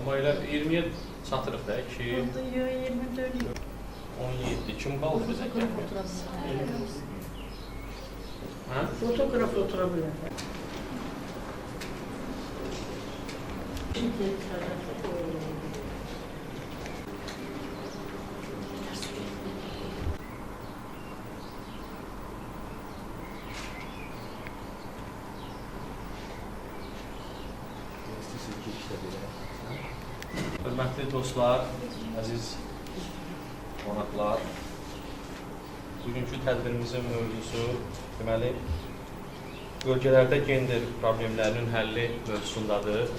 Amma elə 20-yə çatırıq da ki... Burada 24. 17. Kim qaldı bizə gəlmir? Fotoğraf otura bilər. Hörmətli dostlar, əziz qonaqlar, bugünkü tədbirimizin mövzusu deməli, bölgələrdə gender problemlərinin həlli mövzusundadır.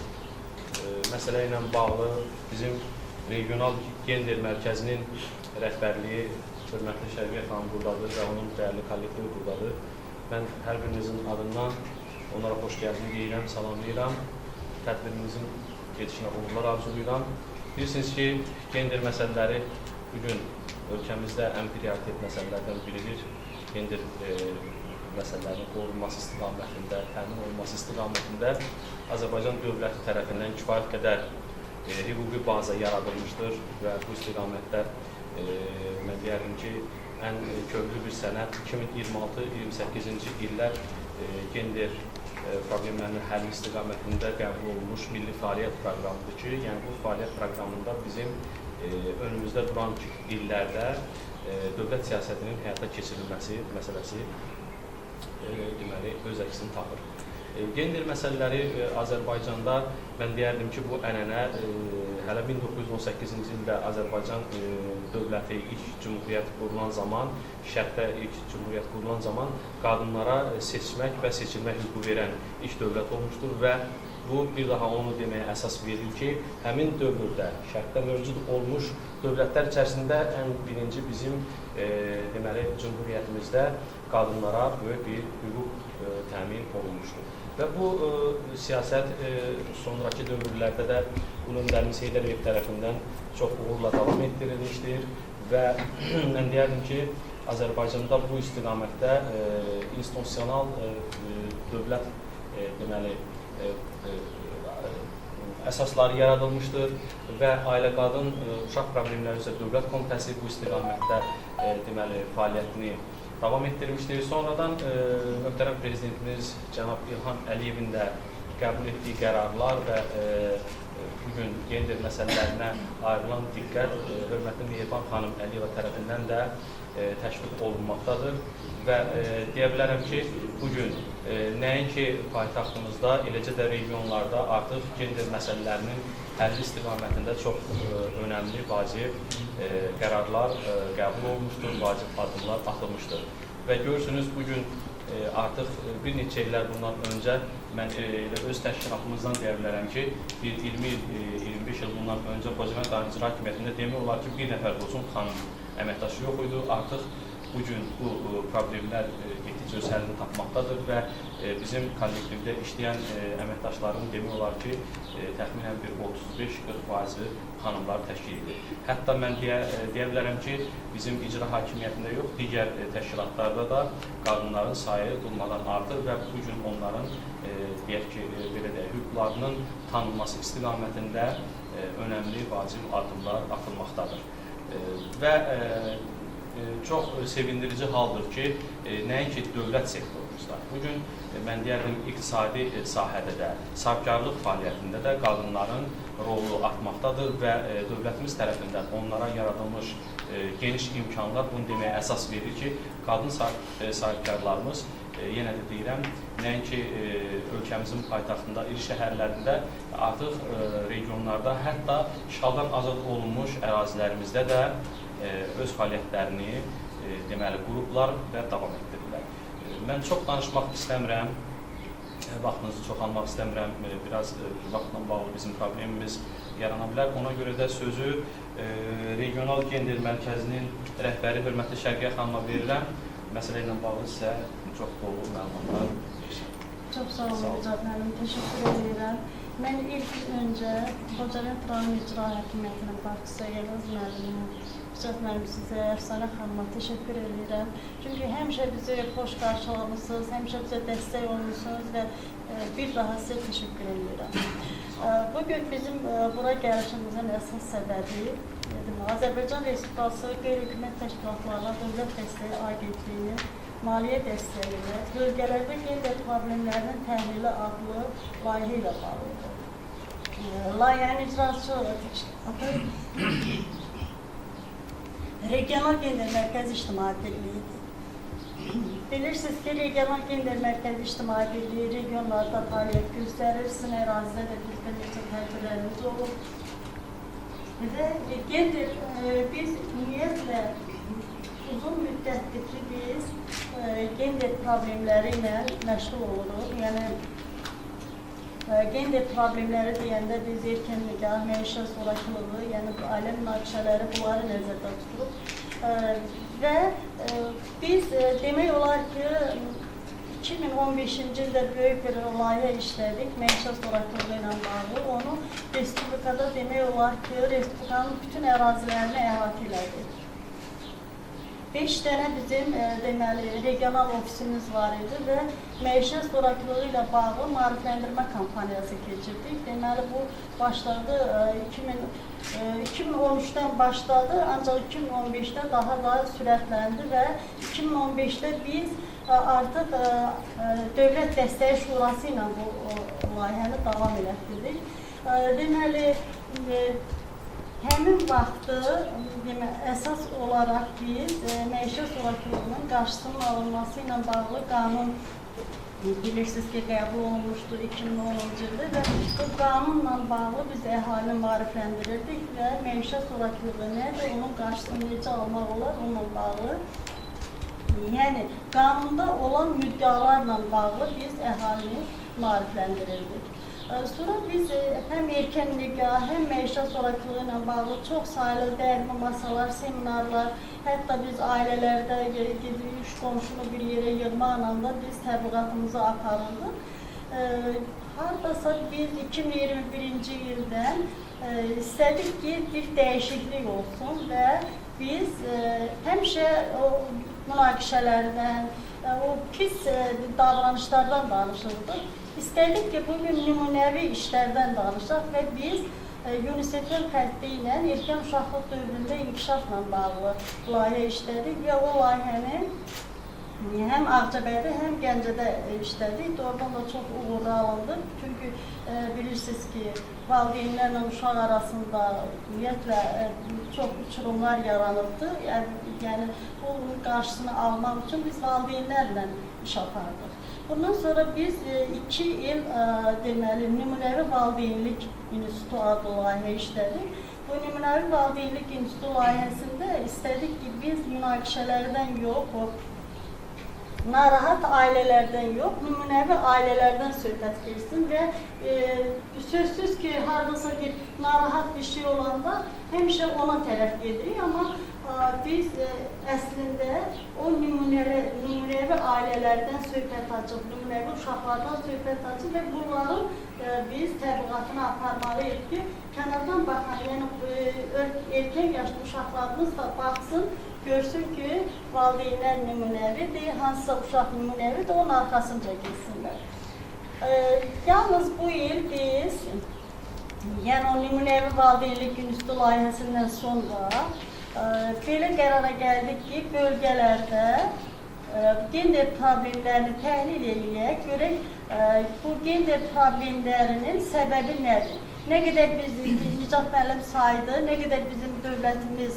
Məsələ ilə bağlı bizim regional gender mərkəzinin rəhbərliyi hörmətli Şərqiyyə xanım buradadır və onun dəyərli kollektivi buradadır. Mən hər birinizin adından onlara xoş gəldiyini deyirəm, salamlayıram. Tədbirimizin gedişinə uğurlar arzulayıram. Bilirsiniz ki, gender məsələləri bugün ölkəmizdə ən prioritet məsələlərdən biridir. Gender məsələlərinin qorunması istiqamətində, təmin olunması istiqamətində Azərbaycan dövləti tərəfindən kifayət qədər hüquqi baza yaradılmışdır və bu istiqamətdə mən deyərdim ki, ən köklü bir sənəd 2026-28-ci illər gender problemlərinin həlli istiqamətində qəbul olunmuş milli fəaliyyət proqramıdır ki, yəni bu fəaliyyət proqramında bizim önümüzdə duran illərdə dövlət siyasətinin həyata keçirilməsi məsələsi deməli, öz əksini tapır. Gender məsələləri Azərbaycanda mən deyərdim ki, bu ənənə hələ 1918-ci ildə Azərbaycan dövləti ilk cümhuriyyət qurulan zaman, şərqdə ilk cümhuriyyət qurulan zaman qadınlara seçmək və seçilmək hüququ verən ilk dövlət olmuşdur və bu bir daha onu deməyə əsas verir ki, həmin dövrdə şərqdə mövcud olmuş dövlətlər içərisində ən birinci bizim deməli cümhuriyyətimizdə qadınlara böyük bir hüquq təmin olunmuşdur. Və bu siyasət sonraki dövrlərdə də Ulu Öndərimiz Heydər Əliyev tərəfindən çox uğurla davam etdirilmişdir və mən deyərdim ki, Azərbaycanda bu istiqamətdə institusional dövlət deməli əsasları yaradılmışdır və Ailə Qadın Uşaq Problemləri üzrə Dövlət Komitəsi bu istiqamətdə deməli fəaliyyətini davam etdirmişdir. Sonradan möhtərəm prezidentimiz cənab İlham Əliyevin də qəbul etdiyi qərarlar və bugün gender məsələlərinə ayrılan diqqət hörmətli Mehriban xanım Əliyeva tərəfindən də təşviq olunmaqdadır və deyə bilərəm ki, bugün nəinki paytaxtımızda, eləcə də regionlarda artıq gender məsələlərinin həlli istiqamətində çox önəmli, vacib qərarlar qəbul olunmuşdur, vacib addımlar atılmışdır. Və görürsünüz, bugün artıq bir neçə illər bundan öncə mən öz təşkilatımızdan deyə bilərəm ki, bir 20 il, 25 il bundan öncə Xocavənd Rayon İcra Hakimiyyətində demək olar ki, bir nəfər olsun xanım əməkdaşı yox idi. Artıq bugün bu problemlər getdikcə öz həllini tapmaqdadır və bizim kollektivdə işləyən əməkdaşların demək olar ki, təxminən bir 35-40% xanımlar təşkil edir. Hətta mən deyə bilərəm ki, bizim icra hakimiyyətində yox, digər təşkilatlarda da qadınların sayı durmadan artır və bugün onların deyək ki, belə deyək, hüquqlarının tanınması istiqamətində önəmli, vacib addımlar atılmaqdadır. Və çox sevindirici haldır ki, nəinki dövlət sektorumuzda. Bugün mən deyərdim, iqtisadi sahədə də, sahibkarlıq fəaliyyətində də qadınların rolu artmaqdadır və dövlətimiz tərəfindən onlara yaradılmış geniş imkanlar bunu deməyə əsas verir ki, qadın sahibkarlarımız, yenə də deyirəm, nəinki ölkəmizin paytaxtında, iri şəhərlərində, artıq regionlarda, hətta işğaldan azad olunmuş ərazilərimizdə də öz fəaliyyətlərini deməli qurublar və davam etdirirlər. Mən çox danışmaq istəmirəm, vaxtınızı çox almaq istəmirəm, biraz vaxtla bağlı bizim problemimiz yarana bilər. Ona görə də sözü Regional Gender Mərkəzinin rəhbəri hörmətli Şərqiyyə xanıma verirəm. Məsələ ilə bağlı sizə çox dolu məlumatlar verirəm. Çox sağ olun, Cəb müəllim, təşəkkür edirəm. Mən ilk öncə Xocavənd Rayon İcra Hakimiyyətinin başçısı Elnaz müəllimim, Cəb müəllim sizə, Əfsanə xanıma təşəkkür edirəm. Çünki həmişə bizi xoş qarşılamışsınız, həmişə bizə dəstək olmuşsunuz və bir daha sizə təşəkkür edirəm. Bugün bizim bura gəlişimizin əsas səbəbi Azərbaycan Respublikası Qeyri-Hökumət Təşkilatlarına Dövlət Dəstəyi Agentliyinin maliyyə dəstəyi ilə bölgələrdə gender problemlərinin təhlili adlı layihə ilə bağlıdır. Layihənin icraçı Regional Gender Mərkəzi İctimai Birliyidir. Bilirsiniz ki, Regional Gender Mərkəzi İctimai Birliyi regionlarda fəaliyyət göstərir, sizin ərazidə də bizdə necə tədbirlərimiz olur. Və gender, biz ümumiyyətlə uzun müddətdir ki, biz gender problemləri ilə məşğul oluruq. Yəni, gender problemləri deyəndə biz erkən nikah, məişət zorakılığı, yəni ailə münaqişələri bunları nəzərdə tuturuq. Və biz demək olar ki, 2015-ci ildə böyük bir layihə işlədik, məişət zorakılığı ilə bağlı. Onu Respublikada demək olar ki, Respublikanın bütün ərazilərini əhatə elədik. 5 dənə bizim deməli, regional ofisimiz var idi və məişət zorakılığı ilə bağlı maarifləndirmə kampaniyası keçirdik. Deməli, bu başladı 2013-dən başladı, ancaq 2015-də daha da sürətləndi və 2015-də biz artıq Dövlət Dəstəyi Şurası ilə bu layihəni davam elətdirdik. Deməli, həmin vaxtı əsas olaraq biz məişət zorakılığının qarşısının alınması ilə bağlı qanun bilirsiniz ki, qəbul olunmuşdur 2010-cu ildə və bu qanunla bağlı biz əhalini maarifləndirirdik və məişət zorakılığı nədir, onun qarşısını necə almaq olar, onunla bağlı. Yəni, qanunda olan müddəalarla bağlı biz əhalini maarifləndirirdik. Sonra biz həm erkən nikah, həm məişət zorakılığı ilə bağlı çox sayılı dəyərli masalar, seminarlar, hətta biz ailələrdə gedib üç qonşunu bir yerə yığmaqla da biz təbliğatımızı aparırdıq. Hardasa biz 2021-ci ildən istədik ki, bir dəyişiklik olsun və biz həmişə o münaqişələrdən, o pis davranışlardan danışırdıq. İstədik ki, bugün nümunəvi işlərdən danışaq və biz UNICEF-in xətti ilə erkən uşaqlıq dövründə inkişafla bağlı layihə işlədik və o layihəni həm Ağcabədi, həm Gəncədə işlədik. Oradan da çox uğurlu alındı. Çünki bilirsiniz ki, valideynlərlə uşaq arasında ümumiyyətlə çox uçurumlar yaranıbdır. Yəni, bunun qarşısını almaq üçün biz valideynlərlə iş apardıq. Bundan sonra biz 2 il deməli, nümunəvi valideynlik institutu adlı layihə işlədik. Bu nümunəvi valideynlik institutu layihəsində istədik ki, biz münaqişələrdən yox, narahat ailələrdən yox, nümunəvi ailələrdən söhbət geçsin və sözsüz ki, haradasa bir narahat bir şey olanda həmişə ona tərəf gedirik, amma biz əslində o nümunəvi ailələrdən söhbət açıb, nümunəvi uşaqlardan söhbət açıb və bunların biz təbliğatını aparmalıyıq ki, kənardan baxan, yəni erkən yaşlı uşaqlarımız da baxsın, görsün ki, valideynlər nümunəvidir, hansısa uşaq nümunəvidir, onun arxasınca geçsinlər. Yalnız bu il biz, yəni o nümunəvi valideynlik institutu layihəsindən sonra belə qərara gəldik ki, bölgələrdə gender problemlərini təhlil edək, görək bu gender problemlərinin səbəbi nədir? Nə qədər biz Nicat müəllim saydı, nə qədər bizim dövlətimiz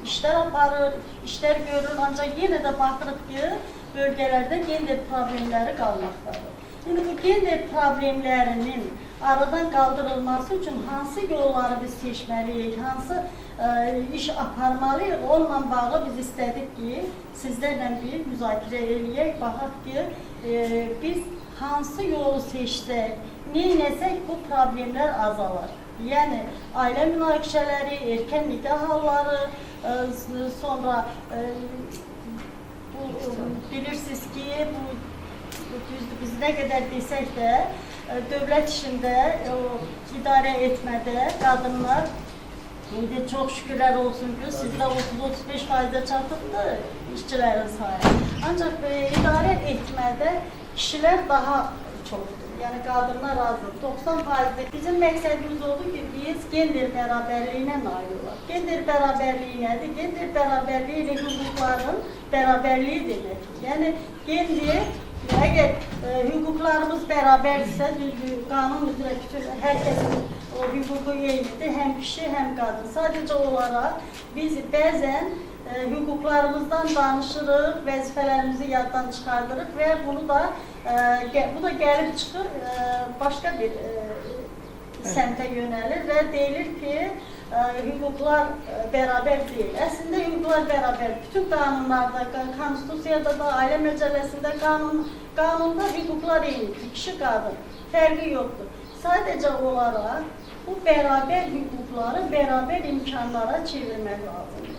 işlər aparır, işlər görür, ancaq yenə də baxırıq ki, bölgələrdə gender problemləri qalmaqdadır. Yəni, bu gender problemlərinin aradan qaldırılması üçün hansı yolları biz seçməliyik, hansı iş aparmalıyıq, onunla bağlı biz istədik ki, sizlərlə bir müzakirə eləyək, baxaq ki, biz hansı yolu seçsək, neynəsək bu problemlər azalar. Yəni, ailə münaqişələri, erkən nikah halları, sonra bilirsiniz ki, biz nə qədər desək də, dövlət işində, idarə etmədə qadınlar indi çox şükürlər olsun ki, sizdə 30-35%-ə çatıbdır işçilərin sayı. Ancaq idarə etmədə kişilər daha çoxdur. yəni qadınlar azdır. 90%. Bizim məqsədimiz oldu ki, biz gender bərabərliyinə nail olaq. Gender bərabərliyi nədir? Gender bərabərliyi ilə hüquqların bərabərliyi deməkdir. Yəni gender, əgər hüquqlarımız bərabərdirsə, qanun üzrə bütün hər kəsin o hüququ eynidir, həm kişi, həm qadın. Sadəcə olaraq biz bəzən hüquqlarımızdan danışırıq, vəzifələrimizi yaddan çıxardırıq və bu da gəlib çıxır başqa bir səmtə yönəlir və deyilir ki, hüquqlar bərabər deyil. Əslində hüquqlar bərabər. Bütün qanunlarda, konstitusiyada da, ailə məcəlləsində, qanunda hüquqlar eynidir. Kişi, qadın, fərqi yoxdur. Sadəcə olaraq bu bərabər hüquqları bərabər imkanlara çevirmək lazımdır.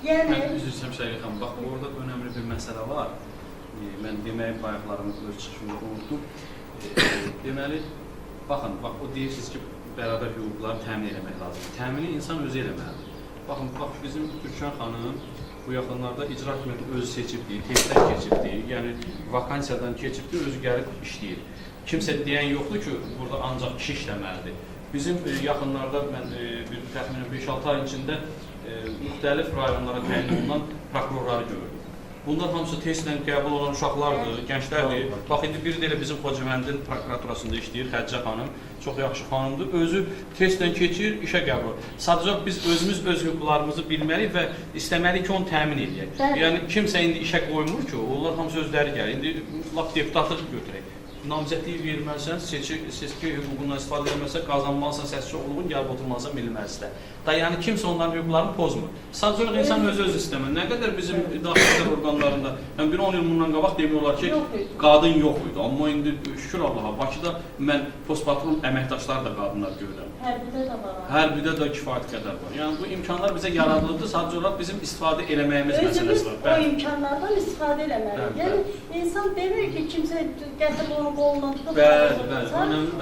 Yəni, üzr istəyirəm Şəriqə xanım, bax, orada önəmli bir məsələ var. Mən deməyi bayaqlarımı öz çıxışımda unutdum. Deməli, baxın, o deyirsiniz ki, bərabər hüquqları təmin eləmək lazımdır. Təmini insan özü eləməlidir. Baxın, bizim Türkan xanım bu yaxınlarda icra hakimiyyəti özü seçibdir, testdən keçibdir, yəni vakansiyadan keçibdir, özü gəlib işləyir. Kimsə deyən yoxdur ki, burada ancaq kişi işləməlidir. Bizim yaxınlarda mən təxminən 5-6 ay içində müxtəlif rayonlara təyin olunan prokurorları gördüm. Bunlar hamısı testlə qəbul olan uşaqlardır, gənclərdir. Bax, indi biri də elə bizim Xocavəndin prokuraturasında işləyir, Xəccə xanım, çox yaxşı xanımdır. Özü testlə keçir, işə qəbul. Sadəcə biz özümüz öz hüquqlarımızı bilməliyik və istəməliyik ki, onu təmin edək. Yəni, kimsə indi işə qoymur ki, onlar hamısı özləri gəlir. İndi lap deputatlıq götürək. Namizədliyi verməlisən, seçki hüququndan istifadə edilməlisə, qazanmalısan səsçi oğluğun, gəlib oturmalısan Milli Məclisdə. Yəni, kimsə onların hüquqlarını pozmur. Sadəcə olaraq insan öz istəmir. Nə qədər bizim daxillər orqanlarında, yəni 10 il bundan qabaq demək olar ki, qadın yox idi. Amma indi şükür Allaha, Bakıda mən postpatrol əməkdaşları da qadınlar görürəm. Hərbidə də var. Hərbidə də kifayət qədər var. Yəni, bu imkanlar bizə yaradılıbdır, sadəcə olaraq bizim istifadə eləməyimiz məsələsi var. Özümüz o imkanlardan istifadə eləməliyik. Yəni, insan demir ki, kimsə gətirib onu qolundan tutub,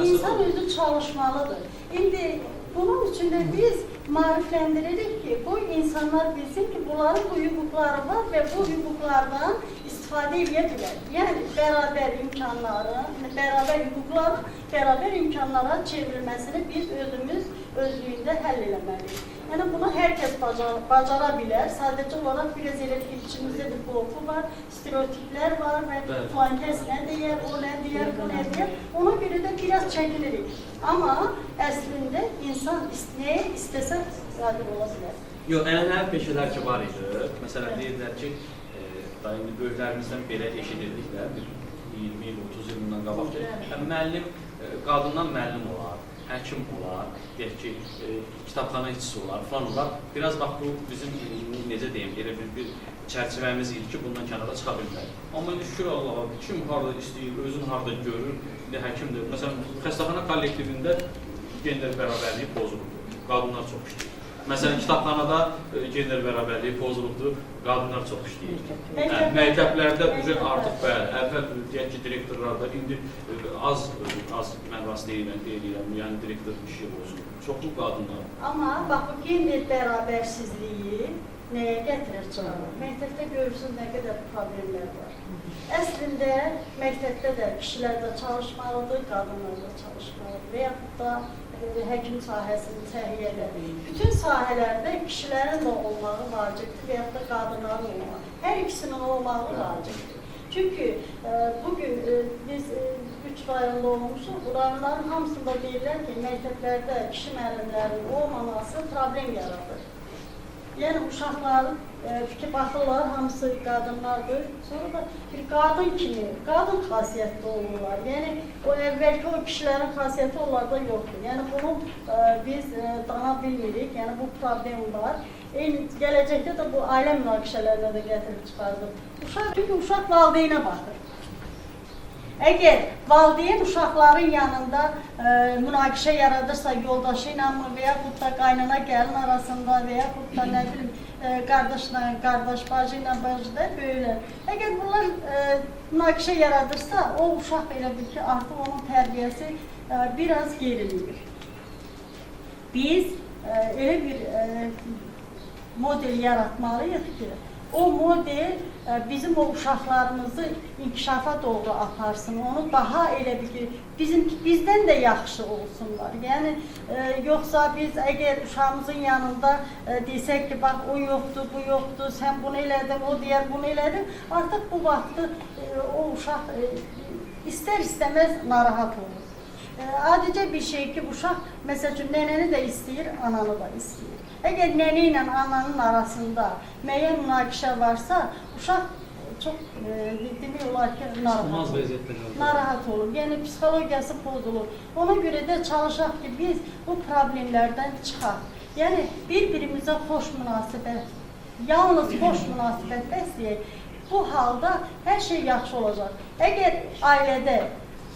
insan özü çalışmalıdır. İndi bunun üçün də biz maarifləndiririk ki, bu insanlar bilsin ki, bunların bu hüquqları var və bu hüquqlardan istifadə edə bilər. Yəni, bərabər imkanları, bərabər hüquqları, bərabər imkanlara çevrilməsini biz özümüz özlüyündə həll eləməliyik. Yəni, bunu hər kəs bacara bilər. Sadəcə olaraq biraz elə içimizdə bir qorxu var, stereotiplər var və filan kəs nə deyər, o nə deyər, bu nə deyər. Ona görə də biraz çəkilirik. Amma əslində insan nəyə istəsə qadir ola bilər. Yox, ənənəli peşələr ki var idi. Məsələn, deyirlər ki, indi böyüklərimizdən belə eşidirdik də, 20 il, 30 il bundan qabaq ki, müəllim, qadından müəllim olar, həkim olar, deyək ki, kitabxana işçisi olar, falan olar. Biraz bax, bu bizim, necə deyim, elə bir çərçivəmiz idi ki, bundan kənara çıxa bilmək. Amma indi şükür Allaha, kim harada istəyir, özün harada görür, indi həkimdir. Məsələn, xəstəxana kollektivində gender bərabərliyi pozulubdur, qadınlar çox işləyir. Məsələn, kitabxanada gender bərabərliyi pozulubdur, qadınlar çox işləyir. Məktəblərdə artıq bəli, əvvəl deyək ki, direktorlarda, indi az mən rast deyiləm, yəni direktor işi olsun, çoxlu qadınlar. Amma bax, bu gender bərabərsizliyi nəyə gətirir çıxarır? Məktəbdə görürsünüz nə qədər problemlər var. Əslində, məktəbdə də kişilər də çalışmalıdır, qadınlar da çalışmalıdır və yaxud da həkim sahəsinin səhiyyədə. Bütün sahələrdə kişilərin də olmağı vacibdir və yaxud da qadınların olmağı. Hər ikisinin olmağı vacibdir. Çünki bugün biz 3 rayonda olmuşuq, bu rayonların hamısında deyirlər ki, məktəblərdə kişi müəllimlərin olmaması problem yaradır. Yəni, uşaqların fikir baxırlar, hamısı qadınlardır. Sonra da bir qadın kimi, qadın xasiyyətli olurlar. Yəni, o əvvəlki o kişilərin xasiyyəti onlarda yoxdur. Yəni, bunu biz dana bilmirik, yəni bu problem var. Gələcəkdə də bu ailə münaqişələrində də gətirib çıxardır. Çünki uşaq valideynə baxır. Əgər valideyn uşaqların yanında münaqişə yaradırsa yoldaşı ilə və yaxud da qaynana gəlin arasında və yaxud da nə bilim qardaşla, qardaş bacı ilə bacıda böyüklər. Əgər bunlar münaqişə yaradırsa, o uşaq elə bil ki, artıq onun tərbiyəsi biraz gerilir. Biz elə bir model yaratmalıyıq ki, o model bizim o uşaqlarımızı inkişafa doğru aparsın, onu daha elə bir bizdən də yaxşı olsunlar. Yəni yoxsa biz əgər uşağımızın yanında desək ki, bax o yoxdur, bu yoxdur, sən bunu elədin, o deyər bunu elədin, artıq bu vaxtı o uşaq istər-istəməz narahat olur. Adicə bir şey ki, uşaq məsəl üçün nənəni də istəyir, ananı da istəyir. Əgər nənə ilə ananın arasında müəyyən münaqişə varsa, uşaq çox demək olar ki, narahat olur. Yəni psixologiyası pozulur. Ona görə də çalışaq ki, biz bu problemlərdən çıxaq. Yəni bir-birimizə xoş münasibət, yalnız xoş münasibət bəsləyək. Bu halda hər şey yaxşı olacaq. Əgər ailədə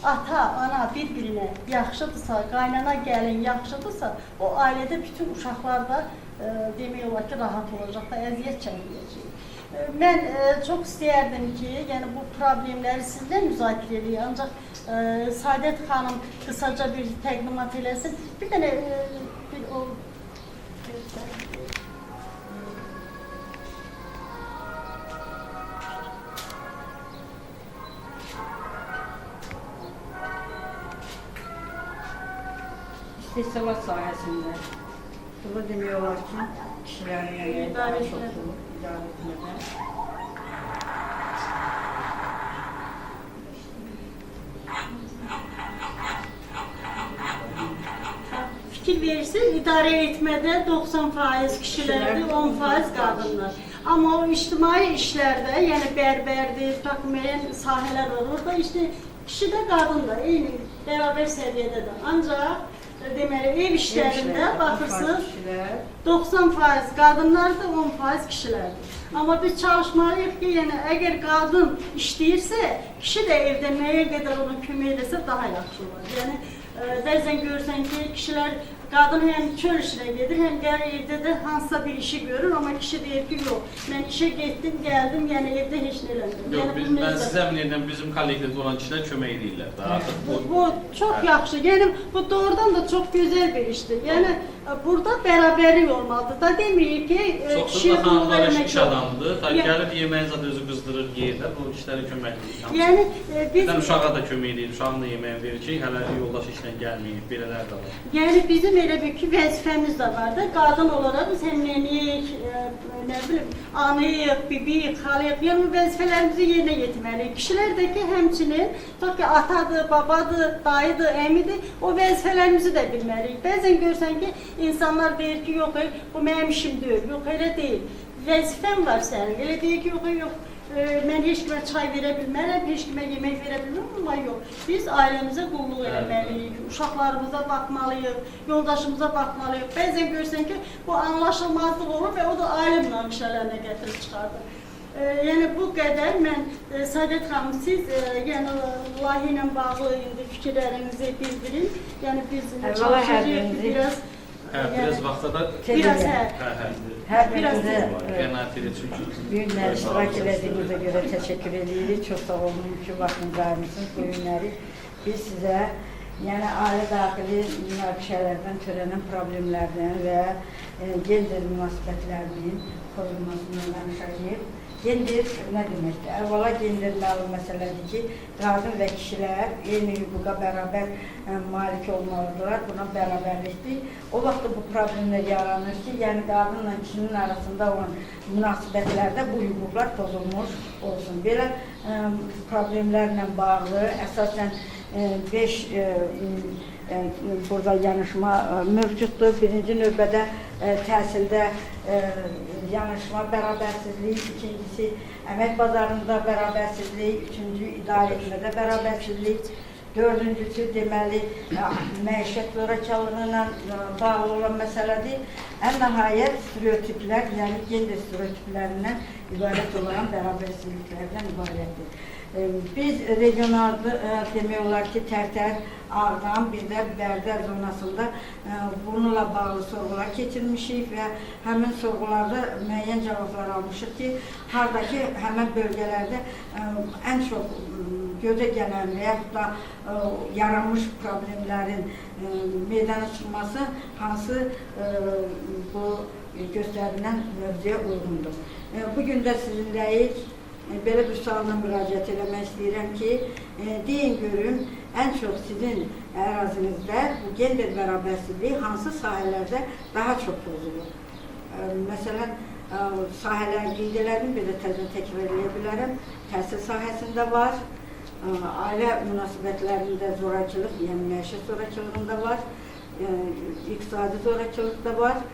ata, ana bir-birinə yaxşıdırsa, qaynana, gəlin yaxşıdırsa, o ailədə bütün uşaqlar da demək olar ki, rahat olacaq da, əziyyət çəkməyəcək. Mən çox istəyərdim ki, yəni bu problemləri sizlə müzakirə edək, ancaq Saadət xanım qısaca bir təqdimat eləsin. Bir dənə o İstehsalat sahəsində burada demək olar ki, kişilərin idarə çoxluğu, idarə etmədə. fikir verirsiniz, idarə etmədə 90% kişilərdir, 10% qadınlar. Amma o ictimai işlərdə, yəni bərbərdir, müəyyən sahələr var, orada işte kişi də qadın da, eyni bərabər səviyyədədir. Ancaq deməli, ev işlərində baxırsınız, 90% qadınlardır, 10% kişilərdir. Amma biz çalışmalıyıq ki, yəni əgər qadın işləyirsə, kişi də evdə nəyə qədər ona kömək edəsə daha yaxşı olar. Yəni bəzən görürsən ki, kişilər, qadın həm çöl işinə gedir, həm gəlir evdə də hansısa bir işi görür, amma kişi deyir ki, yox, mən işə getdim, gəldim, yəni evdə heç nə eləmirəm. Yox, mən sizə əmin edirəm, bizim kollektivdə olan kişilər kömək edirlər. Bu çox yaxşı, yəni bu doğrudan da çox gözəl bir işdir. Yəni burada bərabərlik olmalıdır. Da deməyik ki, kişiyə qulluq eləmək iş adamdır, gəlir yeməyin zaten özü qızdırır, yeyirlər, bu kişilərə kömək edir. Yəni biz uşağa da kömək edir, uşağın da yeməyin verir ki, hələ yoldaş işlə gəlməyib, belələr də var. Yəni bizim elə bir ki, vəzifəmiz də var da, qadın olaraq biz həm nəniyik, nə bilim, anıyıq, bibiyik, xalıyıq, yəni vəzifələrimizi yerinə yetirməliyik. Kişilər də ki, həmçinin, tutaq ki, atadır, babadır, dayıdır, əmidir, o vəzifələrimizi də bilməliyik. Bəzən görsən ki, insanlar deyir ki, yox, bu mənim işim deyil, yox, elə deyil. Vəzifəm var sənin, elə deyir ki, yox, mən heç kimə çay verə bilmərəm, heç kimə yemək verə bilmərəm, amma yox. Biz ailəmizə qulluq eləməliyik, uşaqlarımıza baxmalıyıq, yoldaşımıza baxmalıyıq. Bəzən görsən ki, bu anlaşılmazlıq olur və o da ailə münaqişələrinə gətirib çıxardır. Yəni bu qədər mən Saadət xanım, siz yəni layihə ilə bağlı indi fikirlərinizi bildirin. Yəni biz çalışacağıq ki, biraz biraz vaxtda da biraz hər birinizə bu günləri iştirak elədiyinizə görə təşəkkür edirik. Çox sağ olun ki, vaxtınızı ayırmışsınız bu günləri. Biz sizə yəni ailə daxili münaqişələrdən törənən problemlərdən və gender münasibətlərinin korunmasından danışacağıq. Gender nə deməkdir? Əvvəla gender məlum məsələdir ki, qadın və kişilər eyni hüquqa bərabər malik olmalıdırlar, buna bərabərlikdir. O vaxt bu problemlər yaranır ki, yəni qadınla kişinin arasında olan münasibətlərdə bu hüquqlar pozulmuş olsun. Belə problemlərlə bağlı əsasən 5 burada yanaşma mövcuddur. Birinci növbədə təhsildə yanaşma, bərabərsizlik, ikincisi əmək bazarında bərabərsizlik, üçüncü idarə etmədə bərabərsizlik, dördüncüsü deməli məişət zorakılığı ilə bağlı olan məsələdir. Ən nəhayət stereotiplər, yəni gender stereotiplərindən ibarət olan bərabərsizliklərdən ibarətdir. Biz regionalda demək olar ki, Tərtər, Ağdam, bir də Bərdər zonasında bununla bağlı sorğular keçirmişik və həmin sorğularda müəyyən cavablar almışıq ki, hardakı həmin bölgələrdə ən çox gözə gələn və yaxud da yaranmış problemlərin meydana çıxması hansı bu göstərilən mövzuya uyğundur. Bugün də sizinləyik belə bir sualla müraciət eləmək istəyirəm ki, deyin görün, ən çox sizin ərazinizdə bu gender bərabərsizliyi hansı sahələrdə daha çox pozulur? Məsələn, sahələr qeydələrini belə təkrar edə bilərəm. Təhsil sahəsində var, ailə münasibətlərində zorakılıq, yəni məişət zorakılığında var, iqtisadi zorakılıq da var.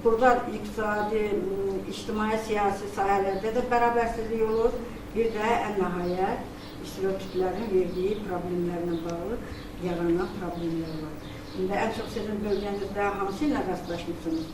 Burada iqtisadi, ictimai, siyasi sahələrdə də bərabərsizlik olur. Bir də ən nəhayət stereotiplərin verdiyi problemlərlə bağlı yaranan problemlər var. İndi ən çox sizin bölgənizdə hansı ilə rastlaşmışsınız?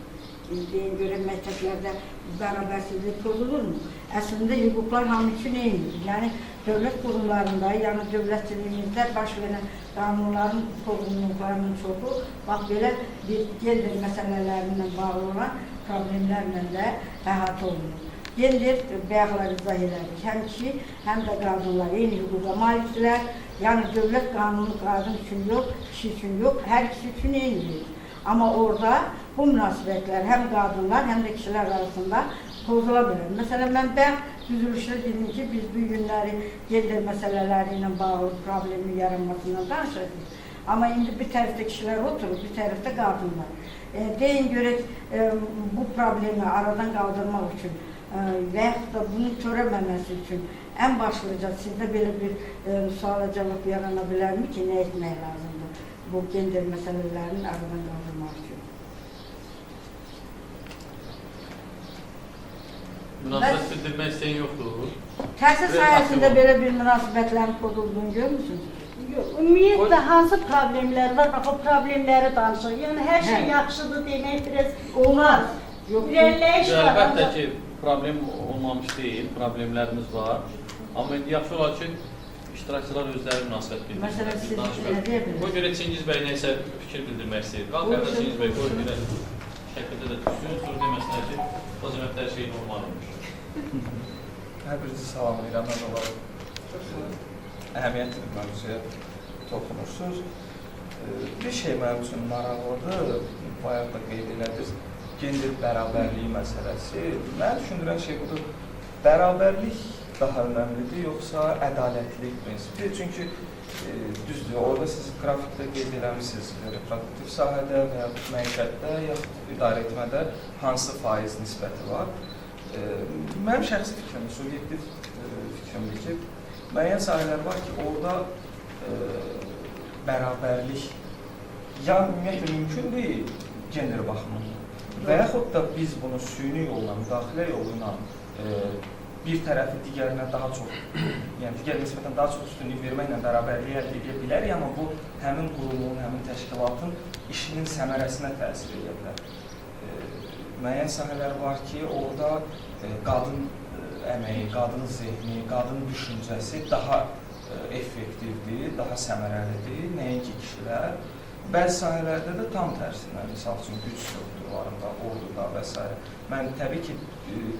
Deyin görək, məktəblərdə bərabərsizlik pozulurmu? Əslində, hüquqlar hamı üçün eynidir. Yəni, dövlət qurumlarında, yəni dövlətçiliyimizdə baş verən qanunların pozulmalarının çoxu, bax, belə bir gender məsələlərindən bağlı olan problemlərlə də əhatə olunur. Gender, bayaqlar izah elədik, həm kişi, həm də qadınlar eyni hüquqa malikdirlər. Yəni, dövlət qanunu qadın üçün yox, kişi üçün yox, hər ikisi üçün eynidir. Amma orada bu münasibətlər həm qadınlar, həm də kişilər arasında pozula bilər. Məsələn, mən düzülüşdə dedim ki, biz bu günləri gender məsələləri ilə bağlı problemin yaranmasından danışacağıq. Amma indi bir tərəfdə kişilər oturur, bir tərəfdə qadınlar. Deyin görək, bu problemi aradan qaldırmaq üçün və yaxud da bunun törəməməsi üçün ən başlıca sizdə belə bir suala cavab yarana bilərmi ki, nə etmək lazımdır bu gender məsələlərinin aradan qaldırmaq üçün? Münasibət bildirmək istəyən yoxdur. Təhsil sahəsində belə bir münasibətlərin pozulduğunu görmürsünüz? Yox, ümumiyyətlə hansı problemlər var, bax o problemləri danışıq. Yəni hər şey yaxşıdır demək biraz olmaz. İrəliləyiş var. Əlbəttə ki, problem olmamış deyil, problemlərimiz var. Amma indi yaxşı olar ki, iştirakçılar özləri münasibət bildirir. Məsələn, siz nə deyə bilirsiniz? Qoy görə Çingiz bəy nəysə fikir bildirmək istəyir. Qalq qardaş Çingiz bəy, qoy görə şəkildə də düşsün, sonra deməsinlər ki, o cəmiyyətdə hər şey normal olmuş. Hər birinizi salamlayıram, mən olaraq əhəmiyyətli bir mövzuya toxunursunuz. Bir şey mənim üçün maraqlıdır, bayaq da qeyd elədiniz, gender bərabərliyi məsələsi. Mən düşündürən şey budur, bərabərlik daha önəmlidir, yoxsa ədalətlilik prinsipi. Çünki düzdür, orada siz qrafikdə qeyd eləmişsiniz, reproduktiv sahədə və ya məişətdə, yaxud idarə etmədə hansı faiz nisbəti var. Mənim şəxsi fikrim, subyektiv fikrimdir ki, müəyyən sahələr var ki, orada bərabərlik ya ümumiyyətlə mümkün deyil gender baxımından və yaxud da biz bunu süni yolla, müdaxilə yolu ilə bir tərəfi digərinə daha çox, yəni digər nisbətən daha çox üstünlük verməklə bərabərliyi əldə edə bilərik, amma bu həmin qurumun, həmin təşkilatın işinin səmərəsinə təsir edə bilər. Müəyyən sahələr var ki, orada qadın əməyi, qadın zehni, qadın düşüncəsi daha effektivdir, daha səmərəlidir, nəinki kişilər. Bəzi sahələrdə də tam tərsinə, misal üçün güc strukturlarında, orduda və s. Mən təbii ki,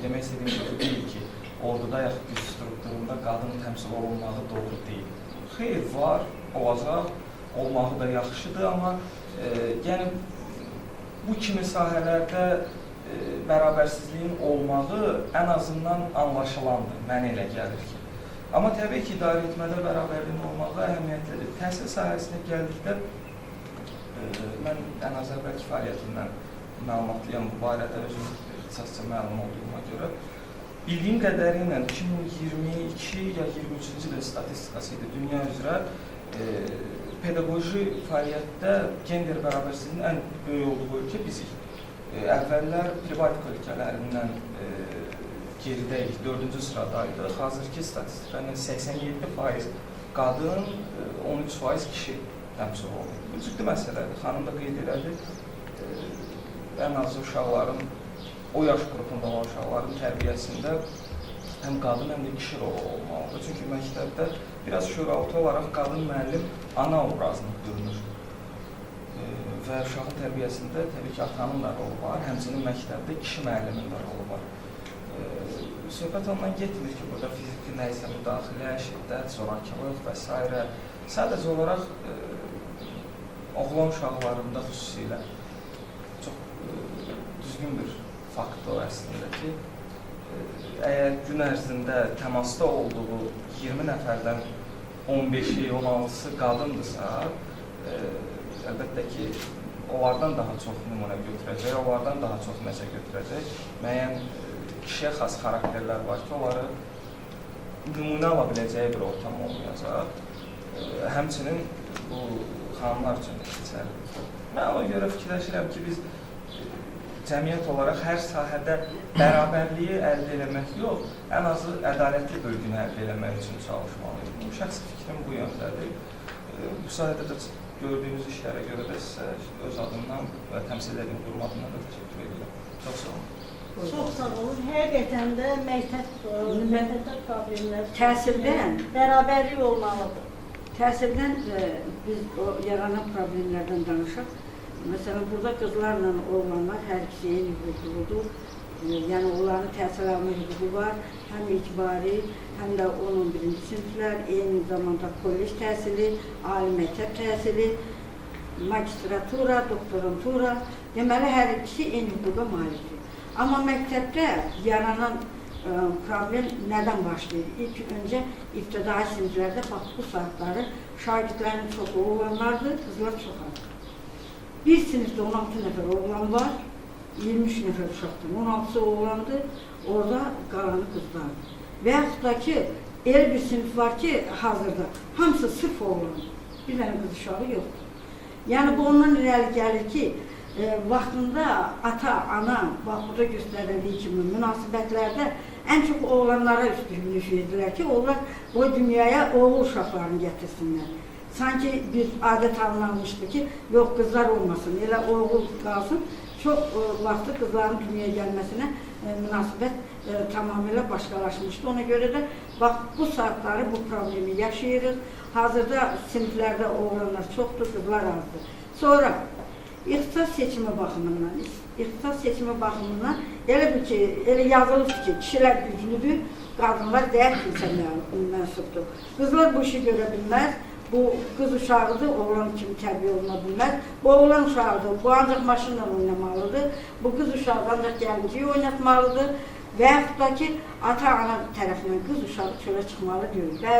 demək istədiyim şey deyil ki, orduda yaxud güc strukturunda qadın təmsil olunmağı doğru deyil. Xeyr, var, olacaq, olmağı da yaxşıdır, amma yəni bu kimi sahələrdə bərabərsizliyin olmağı ən azından anlaşılandır, mənə elə gəlir ki. Amma təbii ki, idarə etmədə bərabərliyin olmağı əhəmiyyətlidir. Təhsil sahəsinə gəldikdə, mən ən az əvvəlki fəaliyyətimdən məlumatlıyam bu barədə, özüm ixtisasca məlum olduğuma görə. Bildiyim qədərilə 2022 ya 23-cü il statistikası idi dünya üzrə pedaqoji fəaliyyətdə gender bərabərsizliyinin ən böyük olduğu ölkə bizik. Əvvəllər privatika ölkələrindən geridəyik, 4-cü sıradaydı. Hazırki statistika 87% qadın, 13% kişi təmsil olunur. Bu ciddi məsələdir. Xanım da qeyd elədi. Ən az uşaqların, o yaş qrupunda olan uşaqların tərbiyəsində həm qadın, həm də kişi rolu olmalıdır. Çünki məktəbdə biraz şüuraltı olaraq qadın müəllim ana obrazını görünür. Və uşağın tərbiyəsində təbii ki, atanın da rolu var, həmçinin məktəbdə kişi müəllimin də rolu var. söhbət ondan getmir ki, burada fiziki nəyisə müdaxilə, şiddət, zorakılıq və s. Sadəcə olaraq oğlan uşaqlarında xüsusilə çox düzgün bir faktdır əslində ki, əgər gün ərzində təmasda olduğu 20 nəfərdən 15-i, 16-sı qadındırsa, əlbəttə ki, onlardan daha çox nümunə götürəcək, onlardan daha çox nəsə götürəcək. Müəyyən kişiyə xas xarakterlər var ki, onları nümunə ala biləcəyi bir ortam olmayacaq. Həmçinin bu xanımlar üçün də keçərlidir. Mən ona görə fikirləşirəm ki, biz cəmiyyət olaraq hər sahədə bərabərliyi əldə eləmək yox, ən azı ədalətli bölgünü əldə eləmək üçün çalışmalıyıq. Şəxsi fikrim bu yöndədir. Bu sahədə də gördüyünüz işlərə görə də sizə öz adımdan və təmsil edildiğim qurum adından da təşəkkür edirəm. Çox sağ olun. Çox sağ olun. Həqiqətən də məktəbdə problemlər Təsirdən bərabərlik olmalıdır. Təsirdən biz o yaranan problemlərdən danışaq. Məsələn, burada qızlarla oğlanlar hər ikisi eyni hüquqludur. Yəni, onların təhsil alma hüququ var. Həm icbari, həm də 11-ci siniflər, eyni zamanda kollec təhsili, ali məktəb təhsili, magistratura, doktorantura. Deməli, hər ikisi eyni hüquqa malikdir. Amma məktəbdə yaranan problem nədən başlayır? İlk öncə ibtidai siniflərdə bax bu saatları şagirdlərin çoxu oğlanlardır, qızlar çox azdır. Bir sinifdə 16 nəfər oğlan var, 23 nəfər uşaqdır, 16'sı oğlandır, orada qalanı qızlardır. Və yaxud da ki, elə bir sinif var ki, hazırda hamısı sırf oğlandır, bir dənə qız uşağı yoxdur. Yəni, bu ondan irəli gəlir ki, vaxtında ata, ana, bax burada göstərildiyi kimi münasibətlərdə ən çox oğlanlara üstünlük verdilər ki, onlar bu dünyaya oğul uşaqlarını gətirsinlər. Sanki bir adət alınmışdı ki, yox qızlar olmasın, elə oğul qalsın. Çox vaxtı qızların dünyaya gəlməsinə münasibət tamamilə başqalaşmışdı. Ona görə də bax, bu saatları bu problemi yaşayırıq. Hazırda siniflərdə oğlanlar çoxdur, qızlar azdır. Sonra, ixtisas seçimi baxımından elə bir ki, elə yazılır ki, kişilər güclüdür, qadınlar zəif kimsə mənsubdur. Qızlar bu işi görə bilməz. Bu qız uşağıdır, oğlan kimi tərbiyə oluna bilməz. Bu oğlan uşağıdır, bu ancaq maşınla oynamalıdır. Bu qız uşağı ancaq gəlinciyi oynatmalıdır. Və yaxud da ki, ata-ana tərəfindən qız uşağı çölə çıxmalı deyil. Və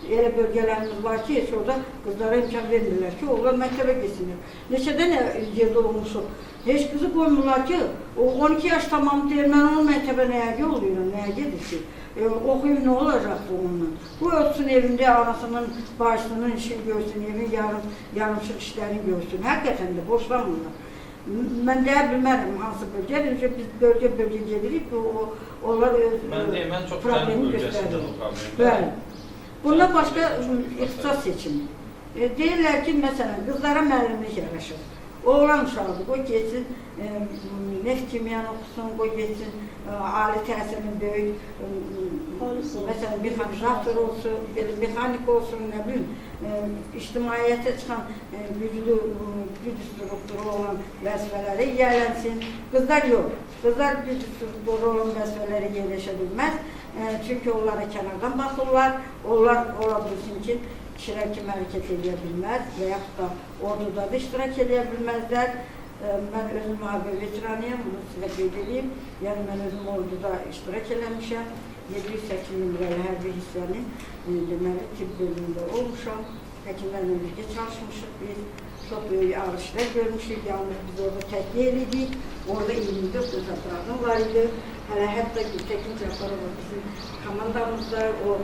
elə bölgələrimiz var ki, heç orada qızlara imkan vermirlər ki, oğlan məktəbə geçsinlər. Neçədən yerdə olmuşuq. Heç qızı qoymurlar ki, o 12 yaş tamam deyir, mən onu məktəbə nəyə yollayıram, nəyə gedir ki? Oxuyub nə olacaqdır onunla? Bu ölçsün evində anasının, başının işini görsün, evin yarımçıq işlərini görsün. Həqiqətən də boşlanmırlar. Mən deyə bilmərəm hansı bölgə, biz bölgə gedirik, onlar problemi göstərir. Bəli. Bundan başqa ixtisas seçimi. Deyirlər ki, məsələn, qızlara müəllimlik yaraşır. Oğlan uşağıdır, qoy geçsin, neft kimyanı oxusun, qoy geçsin, ali təhsilin böyük, məsələn, mexanizator olsun, mexanik olsun, nə bilim, ictimaiyyətə çıxan güclü strukturu olan vəzifələri yerlənsin. Qızlar yox, qızlar güclü strukturu olan vəzifələri yerləşə bilməz, çünki onlara kənardan baxırlar, onlar ola bilsin ki, kişilər kimi hərəkət edə bilməz və yaxud da orduda da iştirak edə bilməzlər. Mən özüm müharibə veteranıyam, bunu sizə qeyd edeyim. Yəni, mən özüm orduda iştirak eləmişəm. 708 nömrəli hərbi hissənin deməli, tibb bölümündə olmuşam. Həkimlərlə birgə çalışmışıq biz. Çox böyük ağır işlər görmüşük. Yalnız biz orada təkliyə edirik. Orada 24 özatlardan var idi. Hətta Gültekin Cəfərova bizim komandamızda bu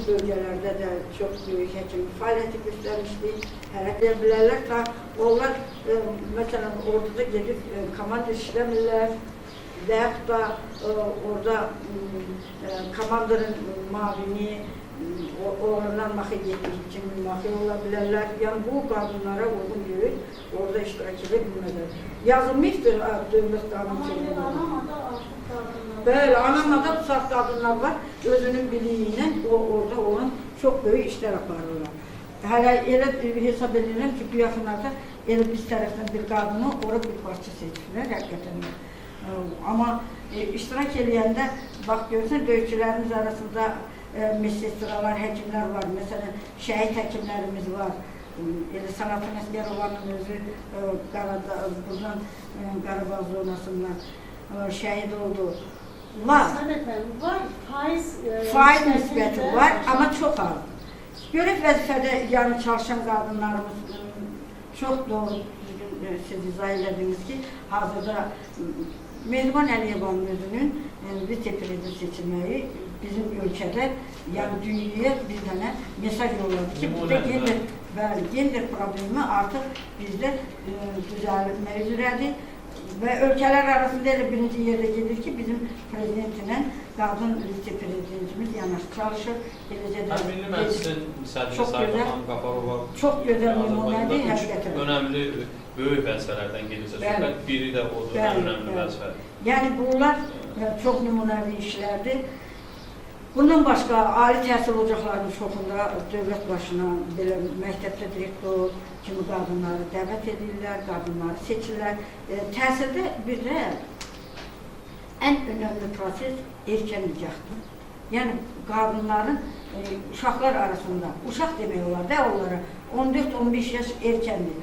bölgələrdə də çox böyük həkimlik fəaliyyəti göstərmişdik. Hərəkət bilərlər ta onlar məsələn orduda gedib komanda işləmirlər və yaxud da orada komandanın mavini oğlanlar maxı getdiyi kimi maxı ola bilərlər. Yəni bu qadınlara uyğun deyil, orada iştirak edə bilməzlər. Yazılmışdır dövlət qanunçuluğunda. Bəli, anamada bu saat qadınlar var, özünün biliyi ilə orada olan çox böyük işlər aparırlar. Hələ elə hesab edirəm ki, bu yaxınlarda elə biz tərəfdən bir qadını ora bir parça seçirlər, həqiqətən. Amma iştirak edəndə, bax görürsən, döyüşçülərimiz arasında meslekçiler, həkimlər var. Məsələn, şəhid həkimlərimiz var. Sanatın Əsgərovanın özü buradan Qarabağ zonasından şəhid oldu. Var. Var, Faiz nisbəti var, amma çox az. Görüb vəzifədə yarın çalışan qadınlarımız çox doğru, siz izah edədiniz ki, hazırda Mehriban Əliyevanın özünün vitse-prezident seçilməyi bizim ölkədə, yəni dünyaya bir dənə mesaj yolladı ki, burada gender problemi artıq bizdə düzəlmək üzrədir və ölkələr arasında elə birinci yerdə gedir ki, bizim prezidentinlə qadın vitse-prezidentimiz yanaşı çalışır. Milli Məclisin sədri Sayıqalan Qafarova çox gözəl nümunədir, həqiqətən. Önəmli, böyük vəzifələrdən gedirsə, söhbət biri də odur, ən önəmli vəzifə. Yəni bunlar çox nümunəvi işlərdir. Bundan başqa, ali təhsil ocaqlarının çoxunda dövlət başına belə məktəbdə direktor kimi qadınları dəvət edirlər, qadınları seçirlər. Təhsildə bir də ən önəmli proses erkən nikahdır. Yəni qadınların uşaqlar arasında, uşaq demək olar da onlara 14-15 yaş erkəndir.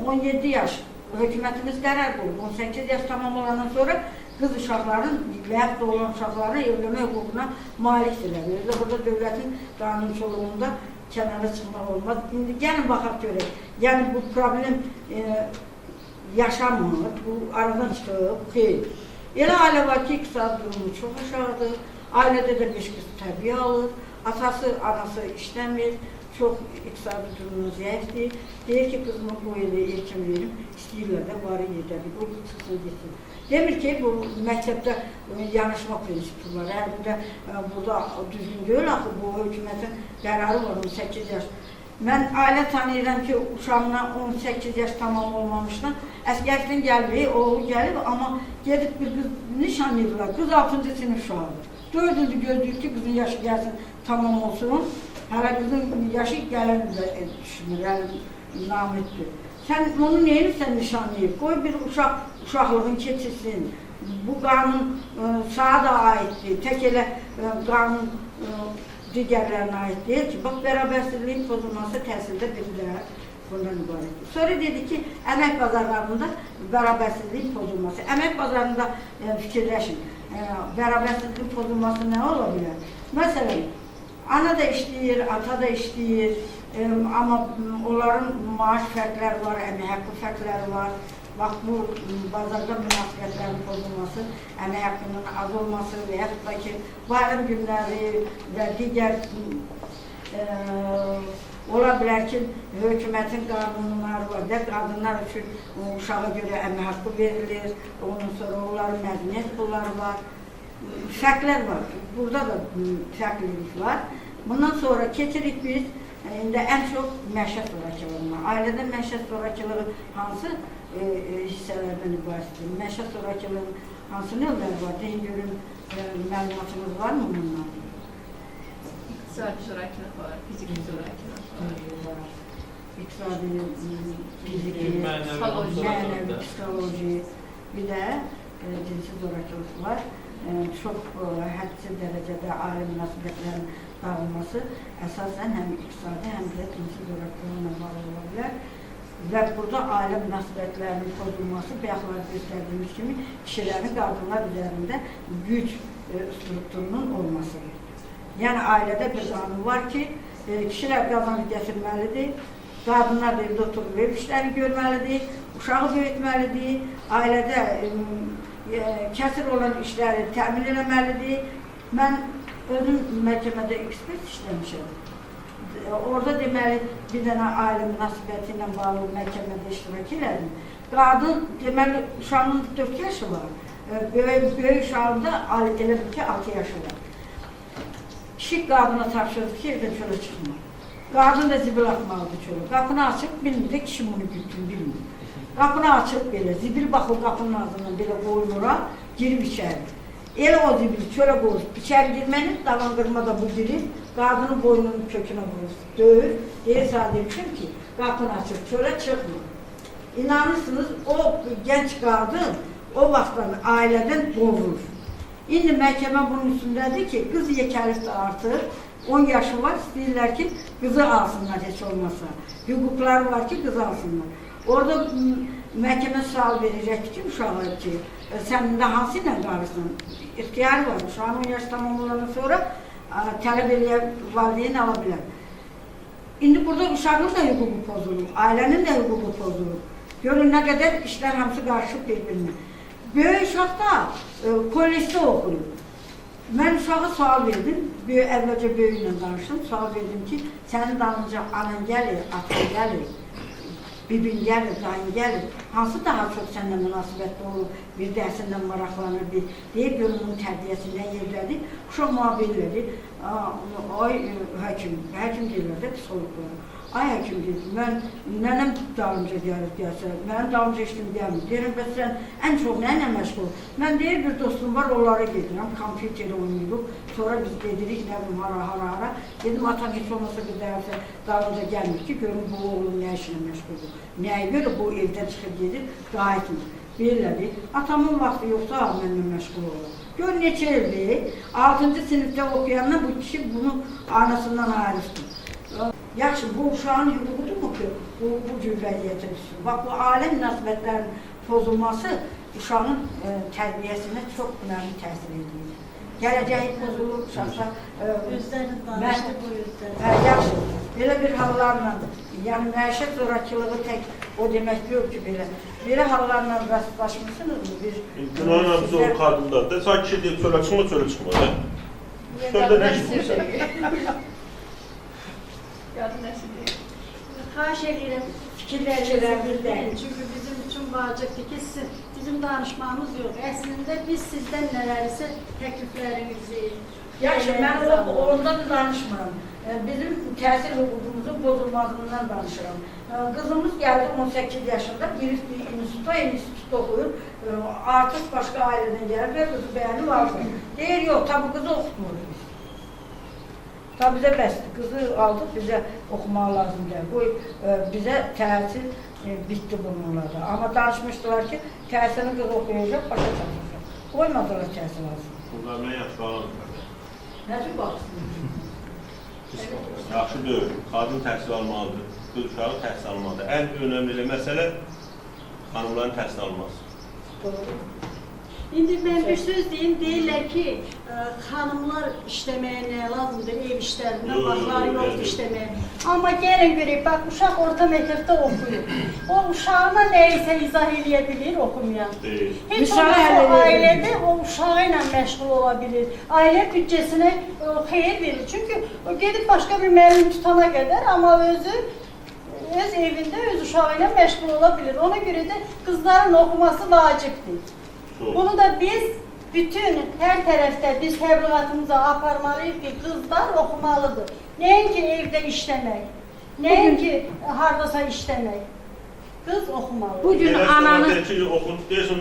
17 yaş hökumətimiz qərar qoyub, 18 yaş tamam olandan sonra qız uşaqların və yaxud da olan uşaqların evlənmə hüququna malikdirlər. Özdə burada dövlətin qanunçuluğunda kənara çıxmaq olmaz. İndi gəlin baxaq görək. Yəni bu problem yaşanmır, bu aradan çıxıb, xeyr. Elə ailə var ki, iqtisadi durumu çox aşağıdır, ailədə də 5 qız tərbiyə alır, atası, anası işləmir, çox iqtisadi durumu zəifdir. Deyir ki, qızımı bu elə erkən verim, istəyirlər də varı yedədir, bu çıxsın getsin. Demir ki, bu məktəbdə yanaşma prinsipi var. Əlində burada düzgün deyil, axı bu hökumətin qərarı var 18 yaş. Mən ailə tanıyıram ki, uşağına 18 yaş tamam olmamışdan əsgərlikdən gəlməyib, oğlu gəlib, amma gedib bir qız nişanlayırlar. Qız 6-cı sinif uşağıdır. 4 ildir gözləyir ki, qızın yaşı gəlsin, tamam olsun. Hələ qızın yaşı gələn düşünür, yəni namiddir. Sən onu neyirsən nişanlayıb? Qoy bir uşaqlığın keçirsin. Bu qanun sağa da aiddir. Tək elə qanun digərlərinə aid deyil ki, bax, bərabərsizliyin pozulması təhsildə birilər bundan ibarətdir. Sonra dedi ki, əmək bazarlarında bərabərsizliyin pozulması. Əmək bazarında fikirləşin, bərabərsizliyin pozulması nə ola bilər? Məsələn, ana da işləyir, ata da işləyir, amma onların maaş fərqləri var, əmək haqqı fərqləri var. Bax, bu bazarda münasibətlərin pozulması, əmək haqqının az olması və yaxud da ki, bayram günləri və digər ola bilər ki, hökumətin qanunları var və qadınlar üçün uşağa görə əmək haqqı verilir, ondan sonra onların məzuniyyət pulları var, fərqlər var. Burada da fərqlilik var. Bundan sonra keçirik biz, indi ən çox məişət zorakılığına. Ailədə məişət zorakılığı hansı hissələrdən ibarətdir? Məişət zorakılığının hansı növləri var? Deyin görün, məlumatınız var mı bundan? İqtisadi zorakılıq var, fiziki zorakılıq var. İqtisadi, fiziki, mənəvi, psixoloji, bir də cinsi zorakılıq var. Çox hədsiz dərəcədə ailə münasibətlərin dağılması əsasən həm iqtisadi, həm də cinsi zorakılığına bağlı ola bilər. Və burada ailə münasibətlərinin pozulması bəxtlar göstərdiyimiz kimi kişilərin qadınlar üzərində güc strukturunun olmasıdır. Yəni ailədə bir qanun var ki, kişilər qazanıb gətirməlidir, qadınlar da evdə oturub ev işləri görməlidir, uşağı böyütməlidir, ailədə kəsir olan işləri təmin eləməlidir. Mən özüm məhkəmədə ekspert işləmişəm. Orada deməli, bir dənə ailə münasibəti ilə bağlı məhkəmədə iştirak elədim. Qadın, deməli, uşağının 4 yaşı var. Böyük uşağında elə bir ki, 6 yaşı var. Kişi qadına tapşırdı ki, evdən çölə çıxmır. Qadın da zibil atmalıdır çölə. Qapını açıb, bilmir, kişi bunu gütün, bilmir. Qapını açıb belə, zibil baxıb qapının ağzından belə qoyulura, girib içəri. Elə o zibili çölə qoyur, içəri girmənin dalandırma da bu biri, qadının boynunun kökünə qoyur, döyür, deyir sadəcəm ki, qapını açıb çölə çıxmır. İnanırsınız, o gənc qadın o vaxtdan ailədən qovulur. İndi məhkəmə bunun üstündədir ki, qız yekəlikdə artır, 10 yaşı var, istəyirlər ki, qızı alsınlar heç olmasa. Hüquqları var ki, qızı alsınlar. Orada məhkəmə sual verəcək ki, uşağa ki, sən də hansı ilə qalırsan? İxtiyarı var, uşağın 10 yaş tamamlanan sonra tələb eləyə valideyn ala bilər. İndi burada uşağın da hüququ pozulur, ailənin də hüququ pozulur. Görün nə qədər işlər hamısı qarışıb bir-birinə. Böyük uşaq da kollecdə oxuyur. Mən uşağa sual verdim, əvvəlcə böyüklə danışdım, sual verdim ki, sənin dalınca anan gəlir, atan gəlir, bibin gəlir, dayın gəlir, hansı daha çox səninlə münasibətli olur, bir dərsindən maraqlanır, deyib görün onun tərbiyəsindən yerlədir, uşaq mühabir verir, ay həkim deyirlər də psixologlara. Ay həkim deyir, mən nənəm dalımca gəlir deyəsə, mənim dalımca işim gəlmir. Deyirəm, bəs sən ən çox nə ilə məşğul? Mən deyir, bir dostum var, onlara gedirəm, kompüteri oynayırıq, sonra biz gedirik, nə bilim, hara. Dedim, atam heç olmasa bir dərsə dalımca gəlmir ki, görün bu oğlum nə işlə məşğuldur. Nəyə görə bu evdən çıxıb gedir, qayıtmır. Bilirlər, atamın vaxtı yoxsa mənimlə məşğul olur. Gör, neçə ildir, 6-cı sinifdə oxuyandan bu kişi bunu anasından ayrışdır. Yaxşı, bu uşağın hüququdur ki, bu cür vəziyyətə düşsün. Bax, bu ailə münasibətlərinin pozulması uşağın tərbiyəsinə çox önəmli təsir edir. Gələcəyi pozulur, uşaqsa... Özləri danışdı bu yüzden. Yaxşı, belə bir hallarla, yəni məişət zorakılığı tək o demək yox ki, belə hallarla rastlaşmışsınız mı? Günahla zor qadınlar da, sanki şey deyib, çölə çıxma. Çöldə nə çıxmışsan? Qadın nəsil deyil. Xahiş edirəm, fikirlərinizi bildirin. Çünki bizim üçün vacibdir ki, bizim danışmamız yox. Əslində biz sizdən nələrsə təkliflərinizi... Yaxşı, mən ondan danışmıram. Bizim təhsil hüququmuzun bozulmasından danışıram. Qızımız gəldi 18 yaşında, bir institutda oxuyur, artıq başqa ailədən gəlir və qızı bəyənib alır. Deyir, yox, tabi qızı oxutmuruq biz. Ta bizə bəsdir, qızı aldıq, bizə oxumaq lazım gəlir. Bu, bizə təhsil bitdi bununla da. Amma danışmışdılar ki, təhsilini qız oxuyacaq, başa çatacaq. Qoymadılar təhsil alsın. Bunlar nə yaxşı alınır? Necə baxsın? Yaxşı deyil, qadın təhsil almalıdır, qız uşağı təhsil almalıdır. Ən önəmli məsələ xanımların təhsil alması. Doğru. İndi mən bir söz deyim, deyirlər ki, xanımlar işləməyə nə lazımdır, ev işlərindən, baxları yoxdur işləməyə. Amma gəlin görək, bax, uşaq orta məktəbdə oxuyur. O uşağına nəyisə izah eləyə bilir, oxumayan. Heç olmasa ailədə o uşağı ilə məşğul ola bilir. Ailə büdcəsinə xeyir verir. Çünki o gedib başqa bir müəllim tutana qədər, amma özü öz evində, öz uşağı ilə məşğul ola bilir. Ona görə də qızların oxuması vacibdir. Bunu da biz bütün hər tərəfdə biz təbliğatımıza aparmalıyıq ki, qızlar oxumalıdır. Nəinki evdə işləmək, nəinki hardasa işləmək. Qız oxumalıdır. Bugün ananı... Deyirsən,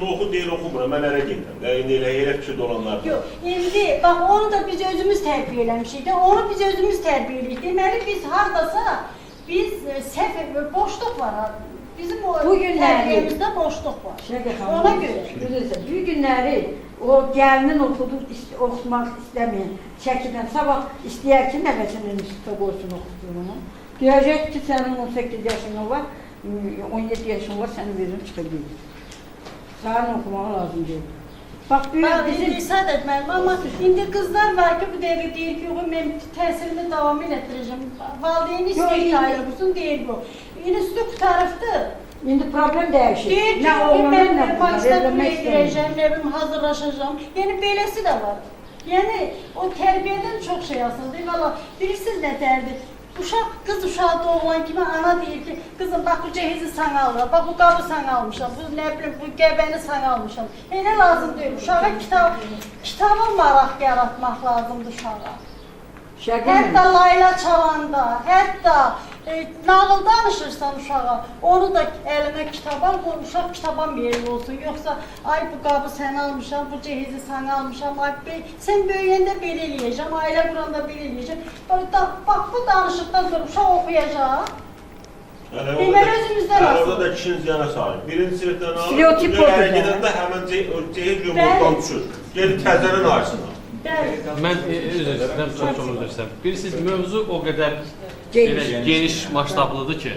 oxu, deyir, oxumuram, mən ərə gedirəm. Elə fikirdə olanlar. Yox, indi, bax, onu da biz özümüz tərbiyə eləmişik də, onu biz özümüz tərbiyə elədik. Deməli, biz hardasa, biz səhv, boşluq var. Bizim o tərbiyəmizdə boşluq var. Ona görə. Bu günləri o gəlinin oxumaq istəməyən şəkildən sabah istəyər ki, nəvəsinin üstə qoysun oxuduğunu. Deyəcək ki, sənin 18 yaşın var, 17 yaşın var, səni verim çıxıb gedir. Sənin oxumağı lazım deyil. Bax, bizim sadət mənim, amma indi qızlar var ki, bu devri deyir ki, mən təhsilimi davam elətdirəcəm. Valideyni istəyir ayrılmışsın, deyir bu. İnstitut qutarıbdır. İndi problem dəyişir. Deyir ki, mən magistraturaya girəcəm, nə bilim, hazırlaşacağım. Yəni, beləsi də var. Yəni, o tərbiyədən çox şey asıldır. Valla, bilirsiniz nə dərdir? Uşaq, qız uşağı doğulan kimi ana deyir ki, qızım, bax, bu cehizi sana almışam, bax, bu qabı sana almışam, bu nə bilim, bu qəbəni sana almışam. Elə lazım deyil, uşağa kitaba maraq yaratmaq lazımdır uşağa. Hətta layla çalanda, hətta nağıl danışırsan uşağa, onu da əlinə kitab al, bu uşaq kitaba meyilli olsun. Yoxsa, ay bu qabı sənə almışam, bu cehizi sənə almışam, ay sən böyüyəndə belə eləyəcəm, ailə quranda belə eləyəcəm. Bax, bu danışıqdan sonra uşaq oxuyacaq. Deməli, özümüzdən asılır. Orada da kişinin ziyana sahib. Birinci sinifdən alır, gedəndə həmən deyir yumruqdan düşür. Gelin təzənin arasına. Mən üzr istəyirəm, çox üzr istəyirəm. Bilirsiniz, mövzu o qədər belə geniş masştablıdır ki,